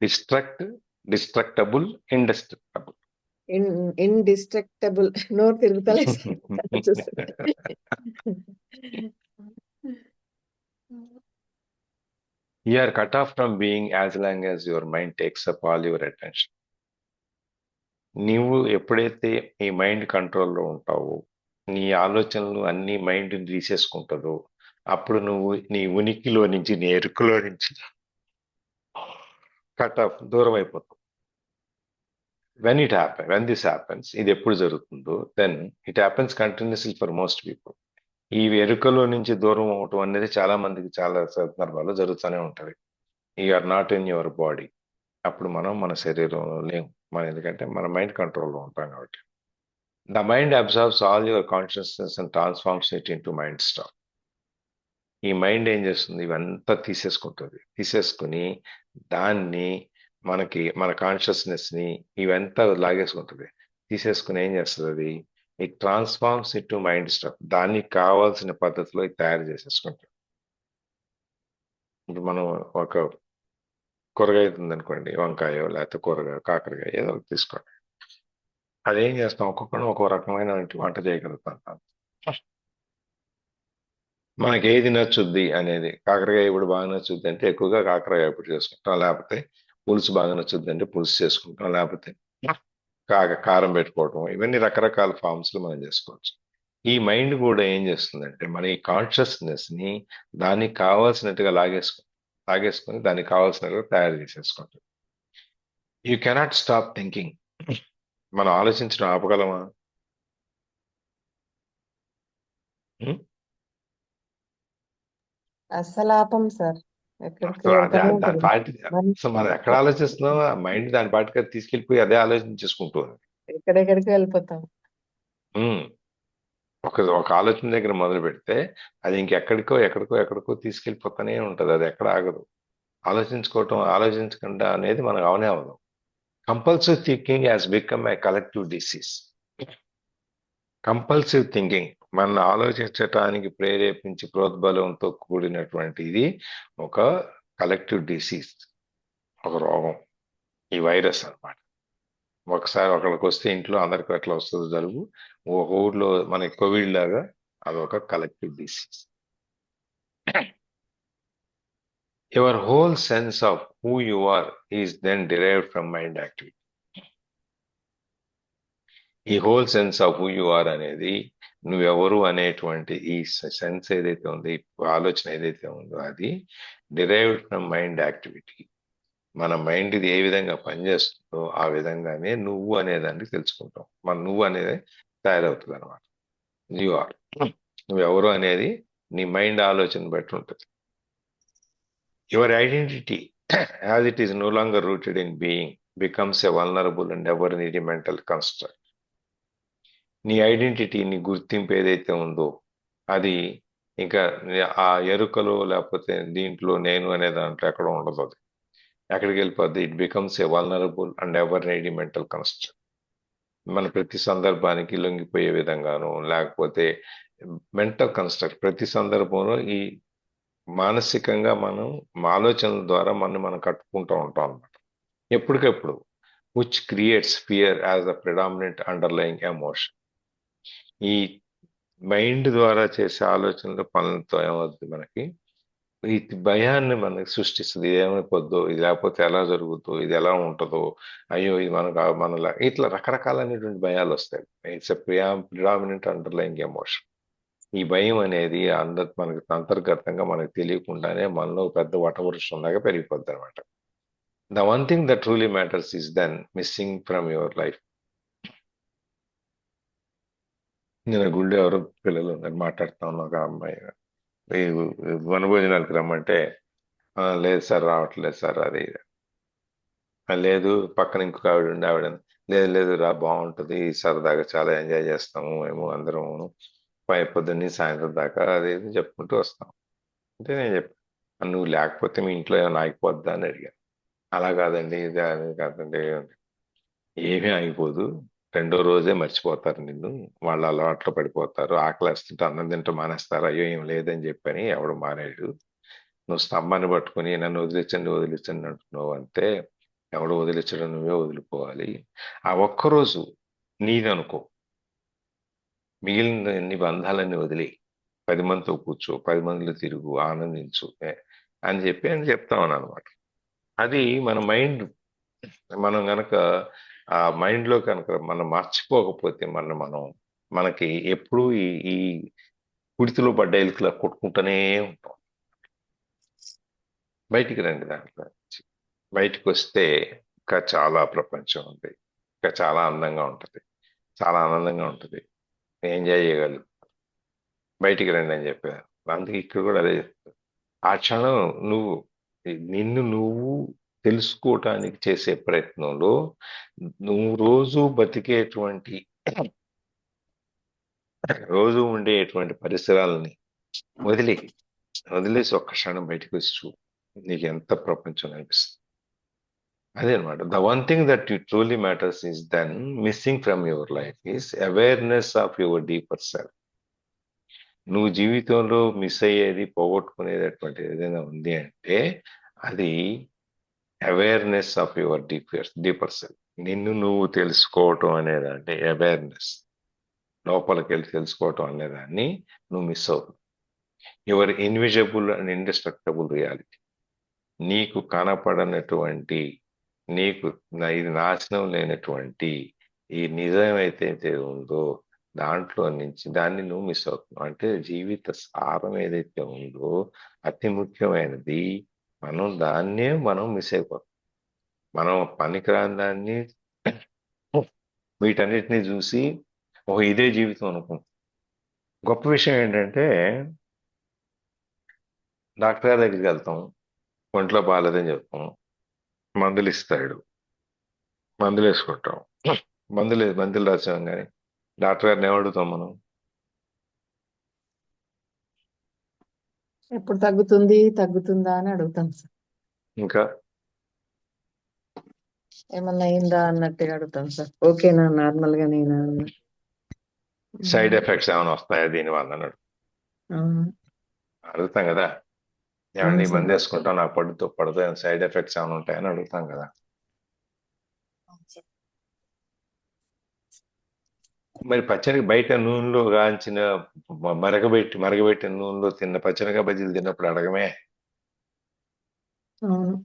destructible, indestructible. Indestructible. No తిరుగుతలే You are cut off from being as long as your mind takes up all your attention. నీవు ఎప్పుడైతే నీ mind కంట్రోల్లో ఉంటావో, నీ ఆలోచనలు అన్ని mind తీసేసుకుంటుందో, అప్పుడు నువ్వు నీ ఉనికిలో నుంచి, నీ ఎరుకలో నుంచి కట్ ఆఫ్, దూరం అయిపోతావు. when this happens, ఇది ఎప్పుడు జరుగుతుందో, then it happens continuously for most people. ఈ ఎరుకలో నుంచి దూరం అవటం అనేది చాలా మందికి చాలా సందర్భాల్లో జరుగుతూనే ఉంటది. You are not in your body. అప్పుడు మనం మన శరీరంలో లేము. ఎందుకంటే మన మైండ్ కంట్రోల్‌లో ఉంటాం కాబట్టి. The mind absorbs all your consciousness and transforms it into mind star. ఈ మైండ్ ఏం చేస్తుంది? ఇవంతా తీసేసుకుంటుంది. తీసేసుకొని దాన్ని మన కాన్షియస్‌నెస్‌ని ఇవంతా లాగేసుకుంటది. తీసేసుకొని ఏం చేస్తది అది? It transforms into mind stuff. దానికి కావాల్సిన పద్ధతిలో ఇది తయారు చేసేసుకుంటది. ఇప్పుడు మనం ఒక కూరగాయ ఉందనుకోండి, వంకాయో లేకపోతే కూరగాయ, కాకరకాయ ఏదో ఒకటి తీసుకోండి. అదేం చేస్తాం? ఒక్కొక్కడు ఒక్కో రకమైన వంట చేయగలుగుతాం. మనకి ఏది నచ్చుద్ది అనేది, కాకరకాయ ఇప్పుడు బాగా నచ్చుద్ది అంటే ఎక్కువగా కాకరకాయ ఇప్పుడు చేసుకుంటాం. లేకపోతే పులుసు బాగా నచ్చుద్ది అంటే పులుసు చేసుకుంటాం. లేకపోతే కారం పెట్టుకోవటం, ఇవన్నీ రకరకాల ఫార్మ్స్ లో మనం చేసుకోవచ్చు. ఈ మైండ్ కూడా ఏం చేస్తుందంటే మన ఈ కాన్షియస్నెస్ ని దానికి కావాల్సినట్టుగా లాగేసుకొని దానికి కావాల్సినట్టుగా తయారు చేసేసుకుంటుంది. You cannot stop thinking. మనం ఆలోచించడం ఆపగలమా? ఉం? అస్సలు ఆపం సార్, ఎక్కడికి అసలు అదే వెళ్తానే దాని ఉంటుంది పాటి మరి. అసలు మనం ఎక్కడ ఆలోచిస్తున్నాం, ఆ మైండ్ దాని పాటికి అది తీసుకెళ్ళిపోయి అదే ఆలోచించేసుకుంటుంది. ఎక్కడెక్కడికి వెళ్ళిపోతాం. ఉం. ఒక ఆలోచన దగ్గర మొదలు పెడితే అది ఇంకెక్కడికో ఎక్కడికో ఎక్కడికో తీసుకెళ్ళిపోతానే ఉంటది. అది ఎక్కడ ఆగదు. ఆలోచించకుండా అనేది మనకు అవనే అవదు. Compulsive thinking has become a collective disease. Compulsive thinking మన ఆలోచించటానికి ప్రేరేపించి ప్రోద్బలంతో కూడినటువంటి ఇది ఒక కలెక్టివ్ డిసీజ్, ఒక రోగం, ఈ వైరస్ అన్నమాట. ఒకసారి ఒకరికి వస్తే ఇంట్లో అందరికి ఎట్లా వస్తుంది జలుబు, ఒక ఊర్లో మనకి కోవిడ్ లాగా అదొక collective disease. Your whole sense of who you are is then derived from mind activity. ఈ whole sense of who you are అనేది, నువ్వెవరు అనేటువంటి ఈ సెన్స్ ఏదైతే ఉందో, ఈ ఆలోచన ఏదైతే ఉందో అది డిరైవ్డ్ ఫ్రమ్ మైండ్ యాక్టివిటీ. మన మైండ్ ఇది ఏ విధంగా పనిచేస్తుందో ఆ విధంగానే నువ్వు అనేదాన్ని తెలుసుకుంటాం. నువ్వు అనేది తయారవుతుంది అనమాట. యు ఆర్, నువ్వెవరు అనేది నీ మైండ్ ఆలోచన బట్టి ఉంటుంది. Your identity as it is no longer rooted in being becomes a vulnerable and ever needy mental construct. నీ ఐడెంటిటీ, నీ గుర్తింపు ఏదైతే ఉందో అది ఇంకా ఆ ఎరుకలో లేకపోతే దీంట్లో నేను అనే దాంట్లో ఎక్కడ ఉండదు. అది ఎక్కడికి వెళ్ళిపోద్ది? It becomes a vulnerable and ever needy mental construct. మన ప్రతి సందర్భానికి లొంగిపోయే విధంగాను, లేకపోతే మెంటల్ కన్స్ట్రక్ట్, ప్రతి సందర్భంలో ఈ మానసికంగా మనం ఆలోచనల ద్వారా మనం కట్టుకుంటూ ఉంటాం అనమాట ఎప్పటికెప్పుడు. Which creates fear as the predominant underlying emotion. ఈ మైండ్ ద్వారా చేసే ఆలోచనలు పనులతో ఏమవుతుంది? మనకి ఈ భయాన్ని మనకి సృష్టిస్తుంది. ఇది ఏమైపోద్దో, ఇది లేకపోతే ఎలా జరుగుతుందో, ఇది ఎలా ఉంటుందో, అయ్యో ఇది మనలా ఇట్లా రకరకాలైనటువంటి భయాలు వస్తాయి. It's a predominant underlying emotion. ఈ భయం అనేది మనకి అంతర్గతంగా మనకు తెలియకుండానే మనలో పెద్ద వటవృక్షం లాగా పెరిగిపోద్ది అనమాట. The one thing that truly matters is then missing from your life. నేను గుళ్ళో ఎవరో పిల్లలు ఉన్నారు, మాట్లాడుతా ఉన్నా, ఒక అమ్మాయి ఈ వనభోజనాలకు రమ్మంటే లేదు సార్ రావట్లేదు సార్, అది లేదు పక్కన ఇంకొక ఆవిడ ఉండి ఆవిడ లేదు లేదు రా బాగుంటుంది, సరదాగా చాలా ఎంజాయ్ చేస్తాము మేము అందరం పొద్దున్నీ సాయంత్రం దాకా అది ఇది చెప్పుకుంటూ వస్తాం. అంటే నేను చెప్పాను, నువ్వు లేకపోతే మీ ఇంట్లో ఏమైనా ఆగిపోద్దా అని అడిగాను. అలా కాదండి, ఇది అని కాదండి, ఏమీ ఆగిపోదు, రెండో రోజే మర్చిపోతారు నిన్ను, వాళ్ళ అలవాట్లో పడిపోతారు, ఆకలేస్తుంటే అన్నం తింటూ మానేస్తారు, అయ్యో ఏం లేదని చెప్పని ఎవడు మానేడు, నువ్వు స్తంభాన్ని పట్టుకుని నన్ను వదిలించండి అంటున్నావు అంతే, ఎవడు వదిలించడం, నువ్వే వదిలిపోవాలి. ఆ ఒక్కరోజు నీదనుకో, మిగిలిన నీ బంధాలన్నీ వదిలి 10 మందితో కూర్చో, 10 మందిలో తిరుగు, ఆనందించు అని చెప్తామని అనమాట. అది మన మైండ్, మనం గనక ఆ మైండ్ లో కనుక మనం మర్చిపోకపోతే మనకి ఎప్పుడూ ఈ ఈ కుడితిలో పడ్డ ఎలుకలా కొట్టుకుంటూనే ఉంటాం. బయటికి రండి దాంట్లో నుంచి. బయటికి వస్తే ఇంకా చాలా ప్రపంచం ఉంది, ఇంకా చాలా అందంగా ఉంటుంది, చాలా ఆనందంగా ఉంటుంది, ఎంజాయ్ చేయగలరు. బయటికి రండి అని చెప్పారు. అందుకే ఇక్కడ కూడా అదే చెప్తారు. ఆ క్షణం నిన్ను నువ్వు తెలుసుకోవటానికి చేసే ప్రయత్నంలో నువ్వు రోజు ఉండేటువంటి పరిసరాలని వదిలేసి ఒక్క క్షణం బయటకు వచ్చి చూడు. నీకు ఎంత ప్రపంచం అనిపిస్తుంది. అదే అనమాట. The one thing that you truly matters is then missing from your life is awareness of your deeper self. నువ్వు జీవితంలో మిస్ అయ్యేది, పోగొట్టుకునేటటువంటి ఏదైనా ఉంది అంటే అది awareness of your deeper self. నిన్ను నువ్వు తెలుసుకోవటం అనేదాన్ని అవేర్నెస్, లోపలికి వెళ్ళి తెలుసుకోవటం అనేదాన్ని నువ్వు మిస్ అవుతావు. Your invisible and indestructible reality, నీకు కనపడనటువంటి, నీకు ఇది నాశనం లేనటువంటి ఈ నిజం అయితే ఉందో దాంట్లో నుంచి దాన్ని నువ్వు మిస్ అవుతున్నావు. అంటే జీవిత సారం ఏదైతే ఉందో అతి ముఖ్యమైనది, మనం మిస్ అయిపోతాం. మనం పనికిరాని దాన్ని వీటన్నిటిని చూసి ఇదే జీవితం అనుకుంటాం. గొప్ప విషయం ఏంటంటే డాక్టర్ గారి దగ్గరికి వెళ్తాం, ఒంట్లో బాగాలేదని చెప్తాం, మందులు ఇస్తాడు, మందులు వేసుకుంటాం. మందులు రాసాం కానీ డాక్టర్ గారిని ఏమడుగుతాం మనం? ఎప్పుడు తగ్గుతుందా అని అడుగుతాం సార్. ఇంకా ఏమన్నా అయిందా అన్నట్టుగా అడుగుతాం సార్. ఓకేనా, నార్మల్ గా నేనా అన్న. సైడ్ ఎఫెక్ట్స్ ఏమైనా వస్తాయా దీనివల్ల అని అడుగుతాం కదా. ఏమండి అవును సార్. మందు వేసుకుంటాం, నాకు పడుతూ సైడ్ ఎఫెక్ట్స్ ఏమైనా ఉంటాయని అడుగుతాం కదా. మరి పచ్చడి బయట నూనెలో కాంచిన మరగబెట్టిన నూనెలో తిన్న పచ్చడిగా బజ్జీలు తిన్నప్పుడు అడగమే. అవును.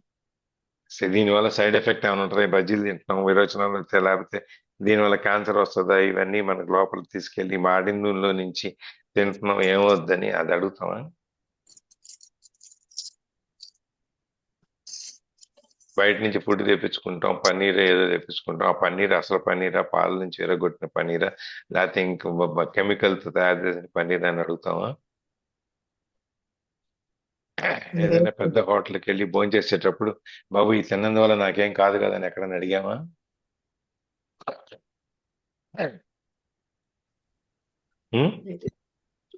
దీనివల్ల సైడ్ ఎఫెక్ట్ ఏమైనా ఉంటుంది, బజ్జీలు తింటున్నాం, విరోచనాలు వస్తే, లేకపోతే దీనివల్ల క్యాన్సర్ వస్తుందా, ఇవన్నీ మనకు లోపలికి తీసుకెళ్లి మాడిన నూనెలో నుంచి తింటున్నాం, ఏమవుద్దని అది అడుగుతామా? బయట నుంచి ఫుడ్ తెప్పించుకుంటాం, పన్నీర్ ఏదో తెప్పించుకుంటాం. ఆ పన్నీర్ అసలు పన్నీరా, పాల నుంచి ఎరగొట్టిన పన్నీరా, లేకపోతే ఇంక కెమికల్తో తయారు చేసిన పన్నీర్ అని అడుగుతామా? ఏదైనా పెద్ద హోటల్కి వెళ్ళి భోజనం చేసేటప్పుడు బాబు ఈ తిన్నందువల్ల నాకేం కాదు కదా అని ఎక్కడైనా అడిగామా?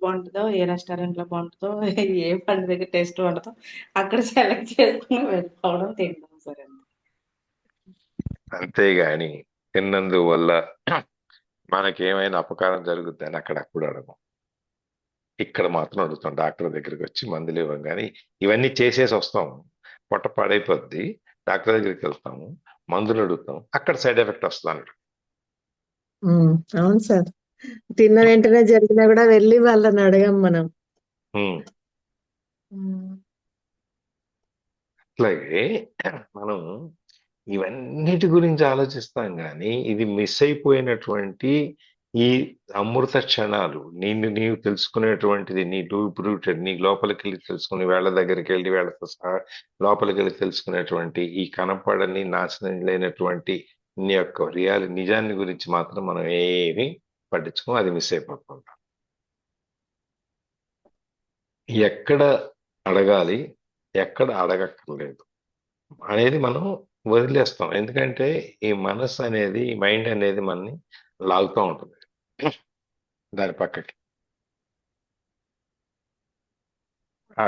బాగుంటుందో, ఏ రెస్టారెంట్ లో బాగుంటుందో, ఏ పండు దగ్గర టేస్ట్ ఉంటుందో అక్కడ సెలెక్ట్ చేసుకుని వెళ్ళిపోవడం, తింటాం సరే. అంతేగాని తిన్నందువల్ల మనకేమైనా అపకారం జరుగుద్దని అక్కడప్పుడు అడగం. ఇక్కడ మాత్రం అడుగుతాం. డాక్టర్ దగ్గరికి వచ్చి మందులు ఇవ్వగానే ఇవన్నీ చేసేసి వస్తాం, పొట్ట పాడైపోద్ది, డాక్టర్ దగ్గరికి వెళ్తాము, మందులు అడుగుతాం, అక్కడ సైడ్ ఎఫెక్ట్ వస్తాను. అవును సార్. తిన్న వెంటనే జరిగినా కూడా వెళ్ళి వాళ్ళని అడగం మనం. అట్లాగే మనం ఇవన్నిటి గురించి ఆలోచిస్తాం కానీ ఇది మిస్ అయిపోయినటువంటి ఈ అమృత క్షణాలు, నీవు తెలుసుకునేటువంటిది, నీ డూప్ రూటెడ్, నీ లోపలికి వెళ్ళి తెలుసుకుని వేళ్ల దగ్గరికి వెళ్ళి వేళ్లతో సహా లోపలికి వెళ్ళి తెలుసుకునేటువంటి ఈ కనపడని, నాశనం లేనటువంటి నీ యొక్క నిజాన్ని గురించి మాత్రం మనం ఏమి పట్టించుకోం, అది మిస్ అయిపోతుంటాం. ఎక్కడ అడగాలి, ఎక్కడ అడగక్కర్లేదు అనేది మనం వదిలేస్తాం. ఎందుకంటే ఈ మనసు అనేది, ఈ మైండ్ అనేది మనని లాగుతూ ఉంటుంది దాని పక్కకి. ఆ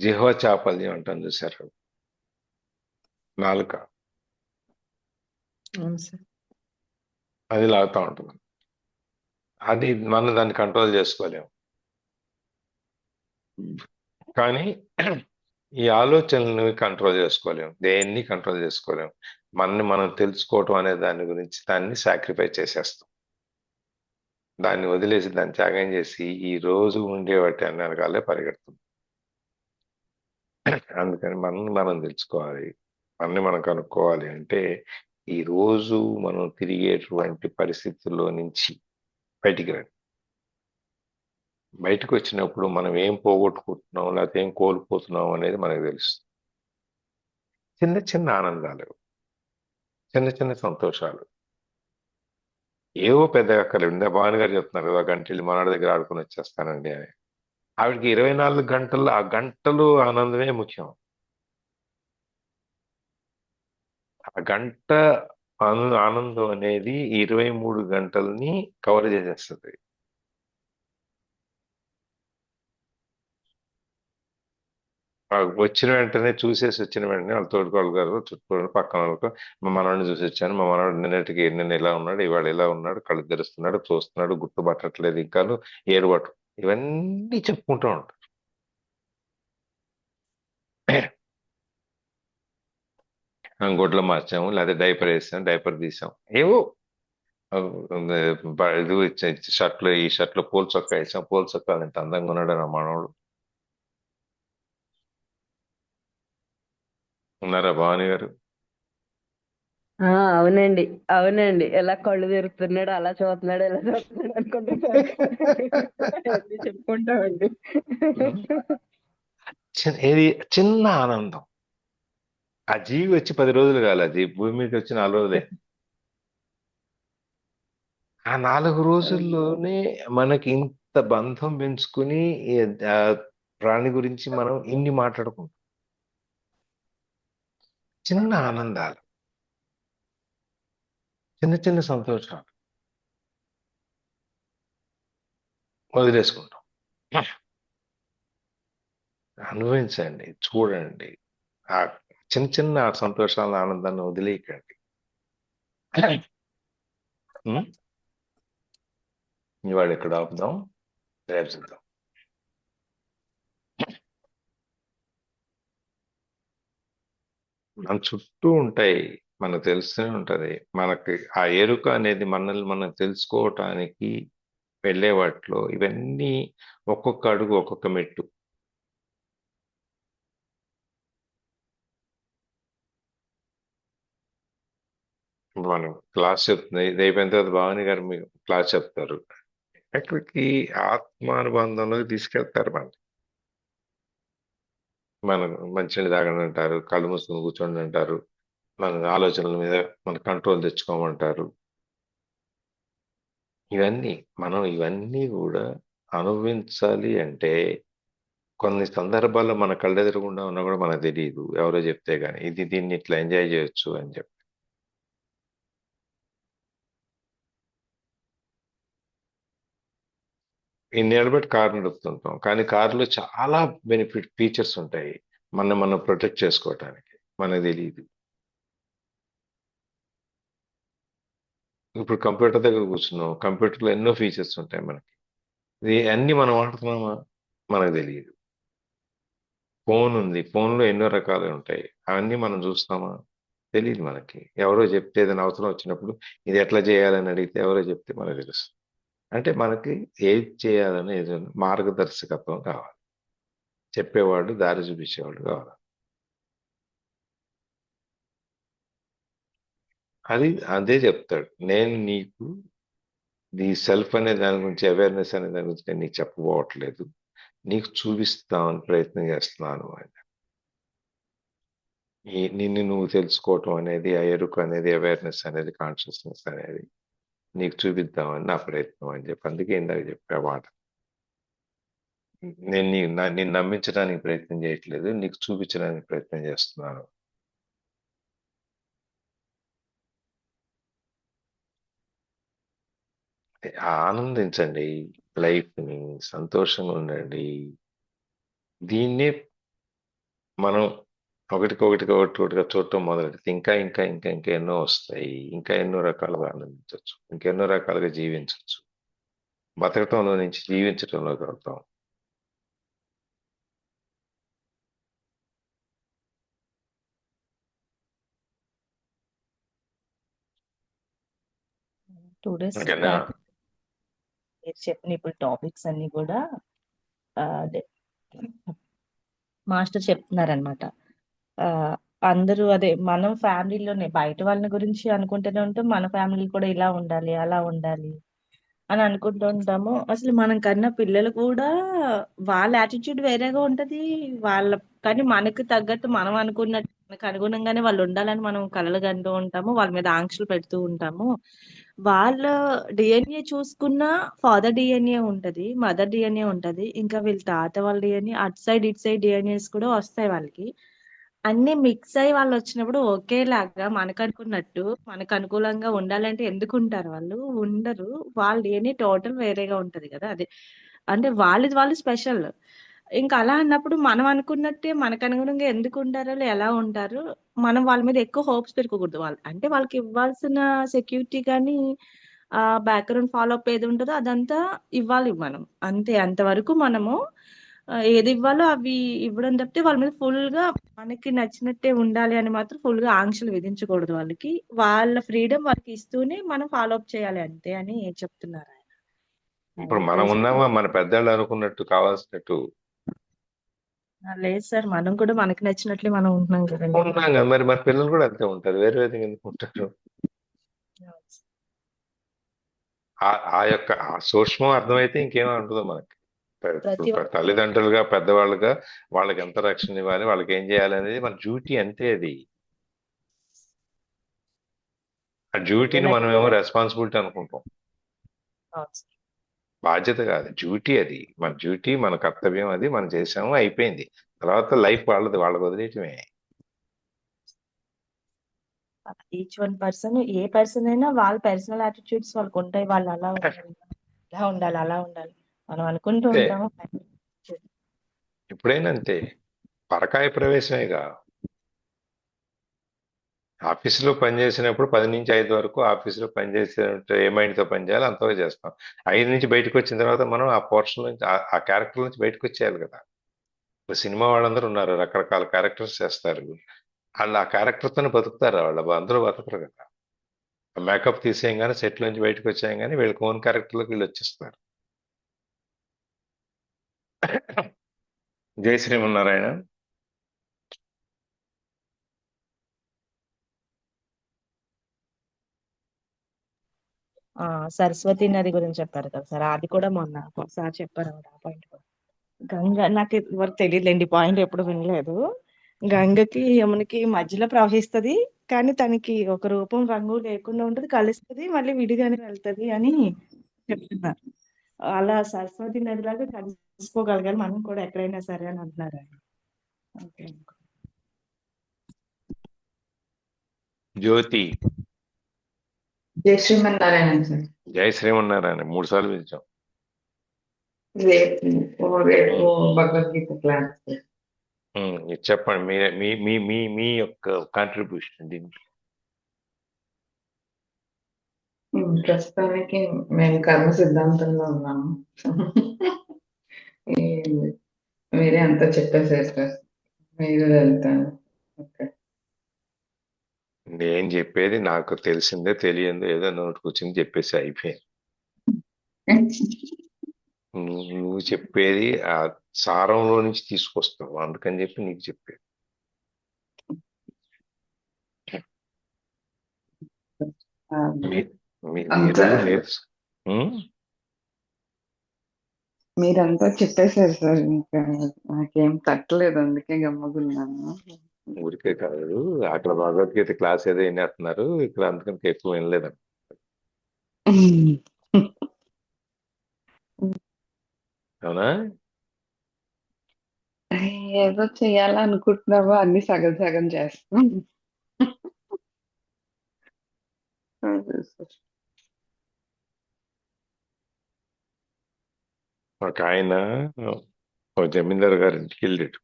జిహ్వ చాపల్యం అంటాం చూసారు, నాలుక, అది లాగుతూ ఉంటుంది. అది మనం దాన్ని కంట్రోల్ చేసుకోలేము. కానీ ఈ ఆలోచనలను కంట్రోల్ చేసుకోలేము, దేన్ని కంట్రోల్ చేసుకోలేము. మనం తెలుసుకోవటం అనే దాని గురించి దాన్ని సాక్రిఫైస్ చేసేస్తాం, దాన్ని వదిలేసి దాన్ని త్యాగం చేసి ఈ రోజు ఉండే వాటి అన్ని వెనకాలే పరిగెడుతుంది. అందుకని మనం తెలుసుకోవాలి, మనం కనుక్కోవాలి. అంటే ఈ రోజు మనం తిరిగేటువంటి పరిస్థితుల్లో నుంచి బయటికి రండి. బయటకు వచ్చినప్పుడు మనం ఏం పోగొట్టుకుంటున్నాం, లేకపోతే ఏం కోల్పోతున్నాం అనేది మనకు తెలుస్తుంది. చిన్న చిన్న ఆనందాలు, చిన్న చిన్న సంతోషాలు, ఏవో పెద్దగా అక్కర్లేదు. భావన్ గారు చెప్తున్నారు కదా, గంటలు మనవాడి దగ్గర ఆడుకుని వచ్చేస్తానండి అని. ఆవిడకి 24 గంటలు, ఆ గంటలు ఆనందమే ముఖ్యం. ఆ గంట ఆనందం అనేది 23 గంటల్ని కవర్ చేసేస్తుంది. వచ్చిన వెంటనే చూసేసి వచ్చిన వెంటనే వాళ్ళ తోడుకోళ్ళు గారు చుట్టుకోళ్ళు పక్కన వాళ్ళకు మా మనవాడిని చూసి వచ్చాను, మా మనవాడు నిన్న ఇలా ఉన్నాడు, ఇవాళ ఇలా ఉన్నాడు, కళ్ళు తెరుస్తున్నాడు, చూస్తున్నాడు, గుర్తుపట్టట్లేదు, ఇంకాను ఏరుబట్టు, ఇవన్నీ చెప్పుకుంటూ ఉంటారు. గుడ్లు మార్చాము, లేదా డైపర్ వేసాం, డైపర్ తీసాం, ఏవో ఇది షర్ట్లు, ఈ షర్ట్లో పూల చొక్కా వేసాం, పూల చొక్కా ఎంత అందంగా ఉన్నాడు నా మనవాడు. ఉన్నారా భవాని గారు? అవునండి, అవునండి. ఎలా కళ్ళు తెరుస్తున్నాడు, అలా చూస్తున్నాడు, ఎలా చూస్తున్నాడు అనుకుంటా అన్ని చెప్పుకుంటామండి. ఏది చిన్న ఆనందం. ఆ జీవి వచ్చి 10 రోజులు కాలే, అది భూమి మీదకి వచ్చి 4 రోజులే. ఆ 4 రోజుల్లోనే మనకి ఇంత బంధం పెంచుకుని ఆ ప్రాణి గురించి మనం ఇన్ని మాట్లాడుకుంటాం. చిన్న ఆనందాలు, చిన్న చిన్న సంతోషాలు వదిలేసుకుంటాం. అనుభవించండి, చూడండి. ఆ చిన్న చిన్న సంతోషాలను, ఆనందాన్ని వదిలేయకండి. ఇవాళ ఇక్కడ ఆపుదాం, రేపు చూద్దాం. మన చుట్టూ ఉంటాయి, మనకు తెలుస్తూనే ఉంటది. మనకి ఆ ఎరుక అనేది మనల్ని మనం తెలుసుకోవటానికి వెళ్ళే వాటిలో ఇవన్నీ ఒక్కొక్క అడుగు, ఒక్కొక్క మెట్టు. మనం క్లాస్ చెప్తుంది, ఇది అయిపోయిన తర్వాత భవాని గారు మీకు క్లాస్ చెప్తారు. ఎక్కడికి? ఆత్మానుబంధంలోకి తీసుకెళ్తారు మనం మంచినీళ్ళు తాగండి అంటారు, కళ్ళు మూసుకొని కూర్చోండి అంటారు, మన ఆలోచనల మీద మన కంట్రోల్ తెచ్చుకోమంటారు. ఇవన్నీ కూడా అనుభవించాలి అంటే కొన్ని సందర్భాల్లో మన కళ్ళెదురుగుండా ఉన్నా కూడా మనకు తెలియదు, ఎవరో చెప్తే గానీ దీన్ని ఇట్లా ఎంజాయ్ చేయొచ్చు అని చెప్పి. ఇన్నేళ్ళ బట్టి కారు నడుపుతుంటాం, కానీ కారులో చాలా ఫీచర్స్ ఉంటాయి మనం ప్రొటెక్ట్ చేసుకోవటానికి, మనకు తెలియదు. ఇప్పుడు కంప్యూటర్ దగ్గర కూర్చున్నాం, కంప్యూటర్లో ఎన్నో ఫీచర్స్ ఉంటాయి మనకి, ఇది అన్ని మనం వాడుతున్నామా మనకు తెలియదు. ఫోన్ ఉంది, ఫోన్లో ఎన్నో రకాలు ఉంటాయి, అవన్నీ మనం చూస్తామా తెలియదు మనకి. ఎవరో చెప్తే ఏదైనా అవసరం వచ్చినప్పుడు ఇది ఎట్లా చేయాలని అడిగితే ఎవరో చెప్తే మనకు తెలుసు. అంటే మనకి ఏది చేయాలని ఏదో మార్గదర్శకత్వం కావాలి, చెప్పేవాడు, దారి చూపించేవాడు కావాలి. అదే చెప్తాడు, నేను నీకు నీ సెల్ఫ్ అనే దాని గురించి, అవేర్నెస్ అనే దాని గురించి నేను నీకు చెప్పబోవట్లేదు, నీకు చూపిస్తామని ప్రయత్నం చేస్తున్నాను అని. నిన్ను నువ్వు తెలుసుకోవటం అనేది, ఆ ఎరుక అనేది, అవేర్నెస్ అనేది, కాన్షియస్నెస్ అనేది నీకు చూపిద్దామని నా ప్రయత్నం అని చెప్పి, అందుకే ఇందాక చెప్పే మాట. నిన్ను నమ్మించడానికి ప్రయత్నం చేయట్లేదు, నీకు చూపించడానికి ప్రయత్నం చేస్తున్నాను. ఆనందించండి లైఫ్ని, సంతోషంగా ఉండండి. దీన్నే మనం ఒకటిగా చూడటం మొదలెడితే ఇంకా ఇంకా ఇంకా ఇంకా ఎన్నో వస్తాయి, ఇంకా ఎన్నో రకాలుగా ఆనందించవచ్చు, ఇంకెన్నో రకాలుగా జీవించవచ్చు. బతకటంలో నుంచి జీవించటంలోకి వెళ్తాం. టూ డేస్ ఓకేనా? బ్యాక్ మీరు చెప్పిన ఇప్పుడు టాపిక్స్ అన్ని కూడా అదే మాస్టర్ చెప్తున్నారనమాట. అందరూ అదే మనం ఫ్యామిలీలోనే బయట వాళ్ళని గురించి అనుకుంటూనే ఉంటాం, మన ఫ్యామిలీ కూడా ఇలా ఉండాలి, అలా ఉండాలి అని అనుకుంటూ ఉంటాము. అసలు మనం కన్నా పిల్లలు కూడా వాళ్ళ యాటిట్యూడ్ వేరేగా ఉంటది, కానీ మనకు తగ్గట్టు మనం అనుకున్నట్టు మనకు అనుగుణంగానే వాళ్ళు ఉండాలని మనం కలలు కంటూ ఉంటాము, వాళ్ళ మీద ఆంక్షలు పెడుతూ ఉంటాము. వాళ్ళ డిఎన్ఏ చూసుకున్న ఫాదర్ డిఎన్ఏ ఉంటది, మదర్ డిఎన్ఏ ఉంటది, ఇంకా వీళ్ళ తాత వాళ్ళ డిఎన్ఏ, అటు సైడ్ ఇటు సైడ్ డిఎన్ఏస్ కూడా వస్తాయి వాళ్ళకి. అన్ని మిక్స్ అయ్యి వాళ్ళు వచ్చినప్పుడు ఒకేలాగా మనకు అనుకున్నట్టు మనకు అనుకూలంగా ఉండాలంటే ఎందుకు ఉంటారు వాళ్ళు? ఉండరు. వాళ్ళు DNA టోటల్ వేరేగా ఉంటది కదా! అదే అంటే వాళ్ళది వాళ్ళు స్పెషల్. ఇంకా అలా అన్నప్పుడు మనం అనుకున్నట్టే మనకు అనుగుణంగా ఎందుకు ఉంటారు? ఆళ్ళు ఎలా ఉంటారు? మనం వాళ్ళ మీద ఎక్కువ హోప్స్ పెట్టుకోకూడదు. అంటే వాళ్ళకి ఇవ్వాల్సిన సెక్యూరిటీ గాని బ్యాక్‌గ్రౌండ్ ఫాలో అప్ ఏది ఉంటదో అదంతా ఇవ్వాలి మనం. అంతే. అంతవరకు మనము ఏది ఇవ్వాలో అవి ఇవ్వడం తప్పితే వాళ్ళ మీద ఫుల్‌గా మనకి నచ్చినట్టే ఉండాలి అని మాత్రం ఫుల్‌గా ఆంక్షలు విధించకూడదు వాళ్ళకి. వాళ్ళ ఫ్రీడమ్ వాళ్ళకి ఇస్తూనే మనం ఫాలో అప్ చేయాలి అంతే అని చెప్తున్నారు ఆయన. ఇప్పుడు నాకు మనం తెలిసి ఉన్నామా మన పెద్దవాళ్ళు అనుకున్నట్టు కావాల్సినట్టు లేదు సార్. మనం కూడా మనకి నచ్చినట్లే మనం ఉంటున్నాం కదండీ! ఉన్నాం కదా, మరి మన పిల్లలు కూడా అంతే ఉంటారు, వేరే విధంగా ఎందుకు ఉంటారు? ఆ యొక్క ఆ సూక్ష్మం అర్థమైతే ఇంకేమో ఉండదు మనకి. ప్రతి తల్లిదండ్రులుగా పెద్దవాళ్ళుగా వాళ్ళకి ఎంత రక్షణ ఇవ్వాలి, వాళ్ళకి ఏం చేయాలి అనేది మన డ్యూటీ, అంతే అది. ఆ డ్యూటీని పిల్లలకి మనం ఏమో రెస్పాన్సిబిలిటీ అనుకుంటాం. అవును సార్. బాధ్యత కాదు, డ్యూటీ అది. మన డ్యూటీ, మన కర్తవ్యం, అది మనం చేసాము, అయిపోయింది. తర్వాత లైఫ్ వాళ్ళది, వాళ్ళకి వదిలేయటమే. ఈచ్ వన్ పర్సన్ ఏ పర్సన్ అయినా వాళ్ళ పర్సనల్ యాటిట్యూడ్స్ వాళ్ళకు ఉంటాయి. వాళ్ళు అలా ఉండాలి, ఇలా ఉండాలి, అలా ఉండాలి. మనం అనుకుంటూ అంతే, ఉంటాము. ఎప్పుడైనా అంతే. పరకాయ ప్రవేశమేగా. ఆఫీసులో పనిచేసినప్పుడు 10 నుంచి 5 వరకు ఆఫీసులో పనిచేసే ఏ మైండ్తో పనిచేయాలి అంతవరకు చేస్తాం. 5 నుంచి బయటకు వచ్చిన తర్వాత మనం ఆ పోర్షన్ నుంచి, ఆ క్యారెక్టర్ నుంచి బయటకు వచ్చేయాలి కదా. ఇప్పుడు సినిమా వాళ్ళందరూ ఉన్నారు, రకరకాల క్యారెక్టర్స్ చేస్తారు. వాళ్ళు ఆ క్యారెక్టర్తోనే బతుకుతారు, వాళ్ళు అందరూ బతకరు కదా. మేకప్ తీసేయంగానే, సెట్ నుంచి బయటకు వచ్చేయంగానే వీళ్ళకి ఓన్ క్యారెక్టర్లోకి వీళ్ళు వచ్చేస్తారు. జై శ్రీమన్నారాయణ. సరస్వతి నది గురించి చెప్పారు కదా సార్. అది కూడా మొన్న ఒకసారి చెప్పారు ఆవిడ ఆ పాయింట్ కూడా. గంగ నాకు వరకు తెలియదులేండి, పాయింట్ ఎప్పుడు వినలేదు. గంగకి యమునకి మధ్యలో ప్రవహిస్తది. కానీ తనకి ఒక రూపం రంగు లేకుండా ఉంటది, కలుస్తది, మళ్ళీ విడిగానే వెళ్తది అని చెప్తున్నారు. అలా సరస్వతి నదిలాగా కలిసిపోగలగాలి మనం కూడా ఎక్కడైనా సరే అని అంటున్నారు ఆయన. ఓకే. జ్యోతి. జై శ్రీమన్నారాయణ సార్. జై శ్రీమన్నారాయణ 3 సార్లు పిలిచాం. రేపు భగవద్గీత క్లాస్. ఇది చెప్పండి, మీరే మీ మీ మీ మీ యొక్క కాంట్రిబ్యూషన్ దీనికి. ప్రస్తుతానికి మేము కర్మ సిద్ధాంతంలో ఉన్నాము. మీరే అంతా చెప్పేశారు సార్, మీరు వెళ్తాను. ఓకే. నేను చెప్పేది నాకు తెలిసిందే, తెలియందో ఏదో నోటికి వచ్చింది చెప్పేసి అయిపోయింది. నువ్వు చెప్పేది ఆ సారంలో నుంచి తీసుకొస్తావు, అందుకని చెప్పి నీకు చెప్పేది. అంతా మీరు నేర్చు. మీరంతా చెప్పేశారు సార్, ఇంకా నాకేం తట్టలేదు, అందుకే గమ్మగున్నాను. ఊరికే కాదు, అక్కడ భగవద్గీత క్లాస్ ఏదో వినేస్తున్నారు, ఇక్కడ అందుకని ఎక్కువ వినలేదు. అవునా? ఏదో చేయాలనుకుంటున్నావో అన్ని సగం సగం చేస్తాం. అదే సార్. ఒక ఆయన ఒక జమీందారు గారి ఇంటికి వెళ్ళాడు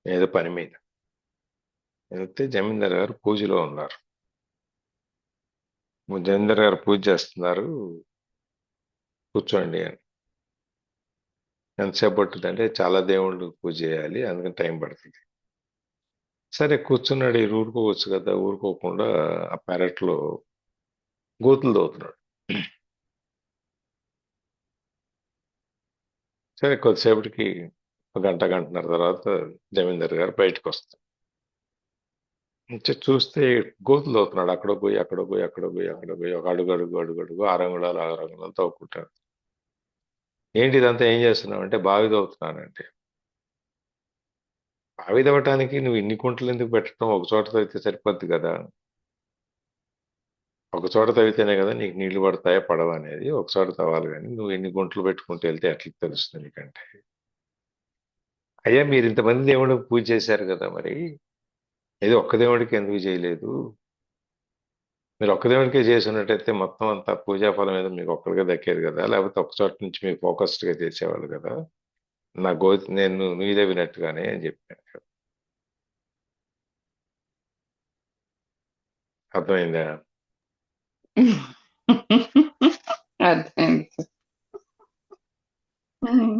ఏదో పని మీద. వెళ్తే జమీందారు గారు పూజలో ఉన్నారు. జమీందారు గారు పూజ చేస్తున్నారు, కూర్చోండి అని. ఎంతసేపు పట్టుద్దంటే చాలా దేవుళ్ళు పూజ చేయాలి, అందుకని టైం పడుతుంది. సరే కూర్చున్నాడు, ఊరుకోవచ్చు కదా, ఊరుకోకుండా ఆ పెరట్లో గోతులు తవ్వుతున్నాడు. సరే కొద్దిసేపటికి ఒక గంటన్నర తర్వాత జమీందారు గారు బయటకు వస్తారు. చూస్తే గోతులు తవ్వుతున్నాడు, అక్కడ పోయి అక్కడ పోయి అక్కడ పోయి అక్కడ పోయి ఒక అడుగు అడుగు అడుగు అడుగు 6 అంగుళాలు 6 అంగుళాలు తవ్వుకుంటాడు. ఏంటి ఇదంతా ఏం చేస్తున్నావు అంటే, బావి తవ్వుతున్నానంటే. బావి తవ్వటానికి నువ్వు ఇన్ని కుంటలు ఎందుకు పెట్టడం, ఒక చోట తవ్వితే సరిపోద్ది కదా. ఒక చోట తవ్వితేనే కదా నీకు నీళ్లు పడతాయా పడవ అనేది, ఒక చోట తవ్వాలి, కానీ నువ్వు ఎన్ని గుంటలు పెట్టుకుంటూ వెళ్తే ఎట్లా తెలుస్తుంది నీకంటే. అయ్యా మీరు ఇంతమంది దేవుడికి పూజ చేశారు కదా, మరి ఏదో ఒక్క దేవుడికి ఎందుకు చేయలేదు? మీరు ఒక్క దేవుడికే చేసినట్టయితే మొత్తం అంతా పూజా ఫలం మీద మీకు ఒక్కరికే దక్కేది కదా, లేకపోతే ఒక చోట నుంచి మీరు ఫోకస్డ్ గా చేసేవాళ్ళు కదా. నా గో నేను నీదే వినట్టుగానే అని చెప్పాను. అర్థమైందా? అర్థమైంది సార్.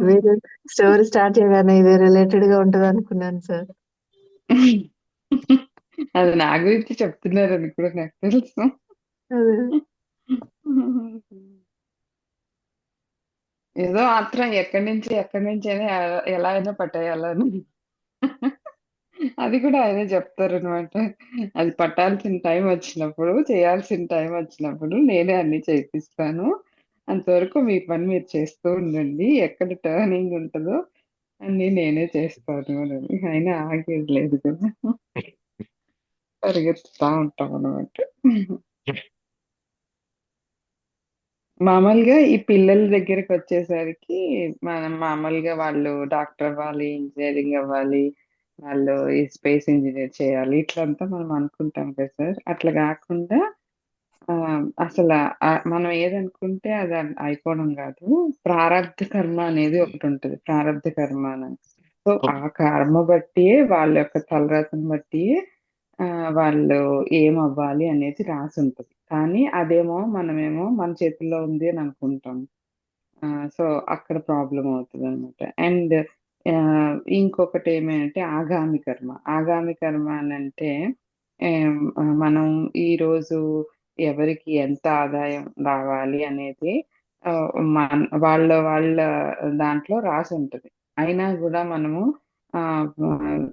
మీరు స్టోరీ స్టార్ట్ చేయగానే ఇది రిలేటెడ్ గా ఉంటది అనుకున్నాను సార్. అది నా గురించి చెప్తున్నారని కూడా నాకు తెలుసు. అదే ఏదో మాత్రం ఎక్కడి నుంచి అయినా ఎలా అయినా పట్టేయాలని. అది కూడా ఆయనే చెప్తారనమాట. అది పట్టాల్సిన టైం వచ్చినప్పుడు, చేయాల్సిన టైం వచ్చినప్పుడు నేనే అన్ని చేపిస్తాను. అంతవరకు మీ పని మీరు చేస్తూ ఉండండి. ఎక్కడ టర్నింగ్ ఉంటదో అన్నీ నేనే చేస్తాను అని. అయినా ఆగేది లేదు కదా! పరిగెత్తుతా ఉంటామనమాట. మామూలుగా ఈ పిల్లల దగ్గరకొచ్చేసరికి మనం మామూలుగా వాళ్ళు డాక్టర్ అవ్వాలి, ఇంజినీరింగ్ అవ్వాలి, వాళ్ళు ఈ స్పేస్ ఇంజినీర్ చేయాలి. ఇట్లంతా మనం అనుకుంటాం కదా సార్! అట్లా గాకుండా అసల మనం ఏదనుకుంటే అది అయిపోవడం గాదు. ప్రారబ్ధ కర్మ అనేది ఒకటుంటది. ప్రారబ్ధ కర్మ అని. సో, ఆ కర్మ బట్టియే వాళ్ళ యొక్క తలరాతను బట్టియే వాళ్ళు ఏమవ్వాలి అనేది రాసుంటది. కానీ అదేమో మనమేమో మన చేతుల్లో ఉంది అని అనుకుంటాం. సో, అక్కడ ప్రాబ్లమ్ అవుతదనమాట. అండ్ ఇంకొకటేమంటే ఆగామి కర్మ. ఆగామి కర్మ అనంటే మనం ఈరోజు ఎవరికి ఎంత ఆదాయం రావాలి అనేది వాళ్ళ దాంట్లో రాసుంటది. అయినా గూడా మనము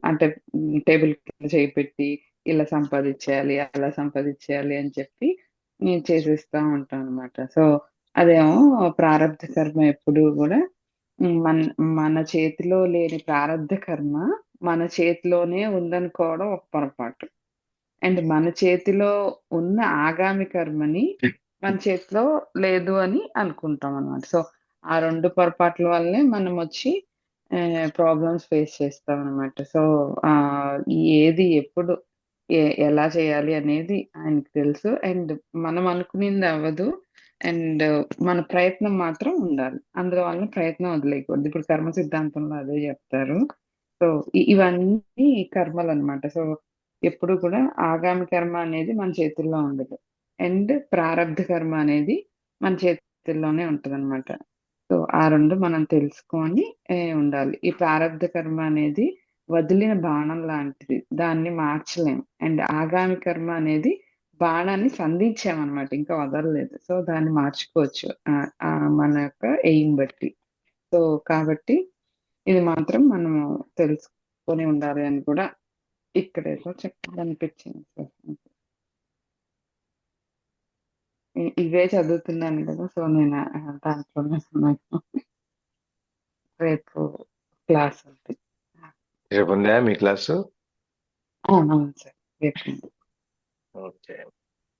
అంటే టేబుల్ కింద చేయి పెట్టి ఇలా సంపాదించేయాలి, అలా సంపాదించేయాలి అని చెప్పి నేను చేసేస్తా ఉంటాననమాట. సో, అదేమో ప్రారబ్ధ కర్మ ఎప్పుడూ గూడా మన మన చేతిలో లేని ప్రారబ్ధ కర్మ మన చేతిలోనే ఉందనుకోవడం ఒక పొరపాటు. అండ్ మన చేతిలో ఉన్న ఆగామి కర్మని మన చేతిలో లేదు అని అనుకుంటామనమాట. సో, ఆ 2 పొరపాట్ల వల్లే మనమొచ్చి ప్రాబ్లమ్స్ ఫేస్ చేస్తామనమాట. సో, ఏది ఎప్పుడు ఎలా చేయాలి అనేది ఆయనకి తెలుసు. అండ్ మనం అనుకునింది అవ్వదు. అండ్ మన ప్రయత్నం మాత్రం ఉండాలి. అందువలన ప్రయత్నం వదిలేయకూడదు. ఇప్పుడు కర్మ సిద్ధాంతంలో అదే జెప్తారు. సో, ఇవన్నీ కర్మలనమాట. సో, ఎప్పుడు కూడా ఆగామి కర్మ అనేది మన చేతుల్లో ఉండదు. అండ్ ప్రారబ్ధ కర్మ అనేది మన చేతుల్లోనే ఉంటదనమాట. సో, ఆ 2 మనం తెలుసుకొని ఉండాలి. ఈ ప్రారబ్ధ కర్మ అనేది వదిలిన బాణం లాంటిది. దాన్ని మార్చలేం. అండ్ ఆగామి కర్మ అనేది బాణాన్ని సంధించామనమాట. ఇంకా వదలలేదు. సో, దాన్ని మార్చుకోవచ్చు. మన యొక్క ఎయిమ్ బట్టి. సో, కాబట్టి ఇది మాత్రం మనము తెలుసుకొని ఉండాలి అని కూడా ఇక్కడేదో చెప్పాలనిపించింది సార్. ఇవే చదువుతున్నాను కదా! సో, నేను దాంట్లోనే ఉన్నాను. రేపు క్లాస్ ఉంది. రేపు ఉందా మీ క్లాసు? అవును సార్. రేపుంది. ఓకే.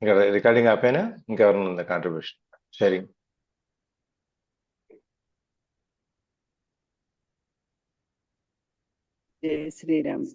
ఇంకా రికార్డింగ్ ఆపేనా? ఇంకెవరైనా ఉందా కాంట్రిబ్యూషన్ షేరింగ్? జై శ్రీరామ్.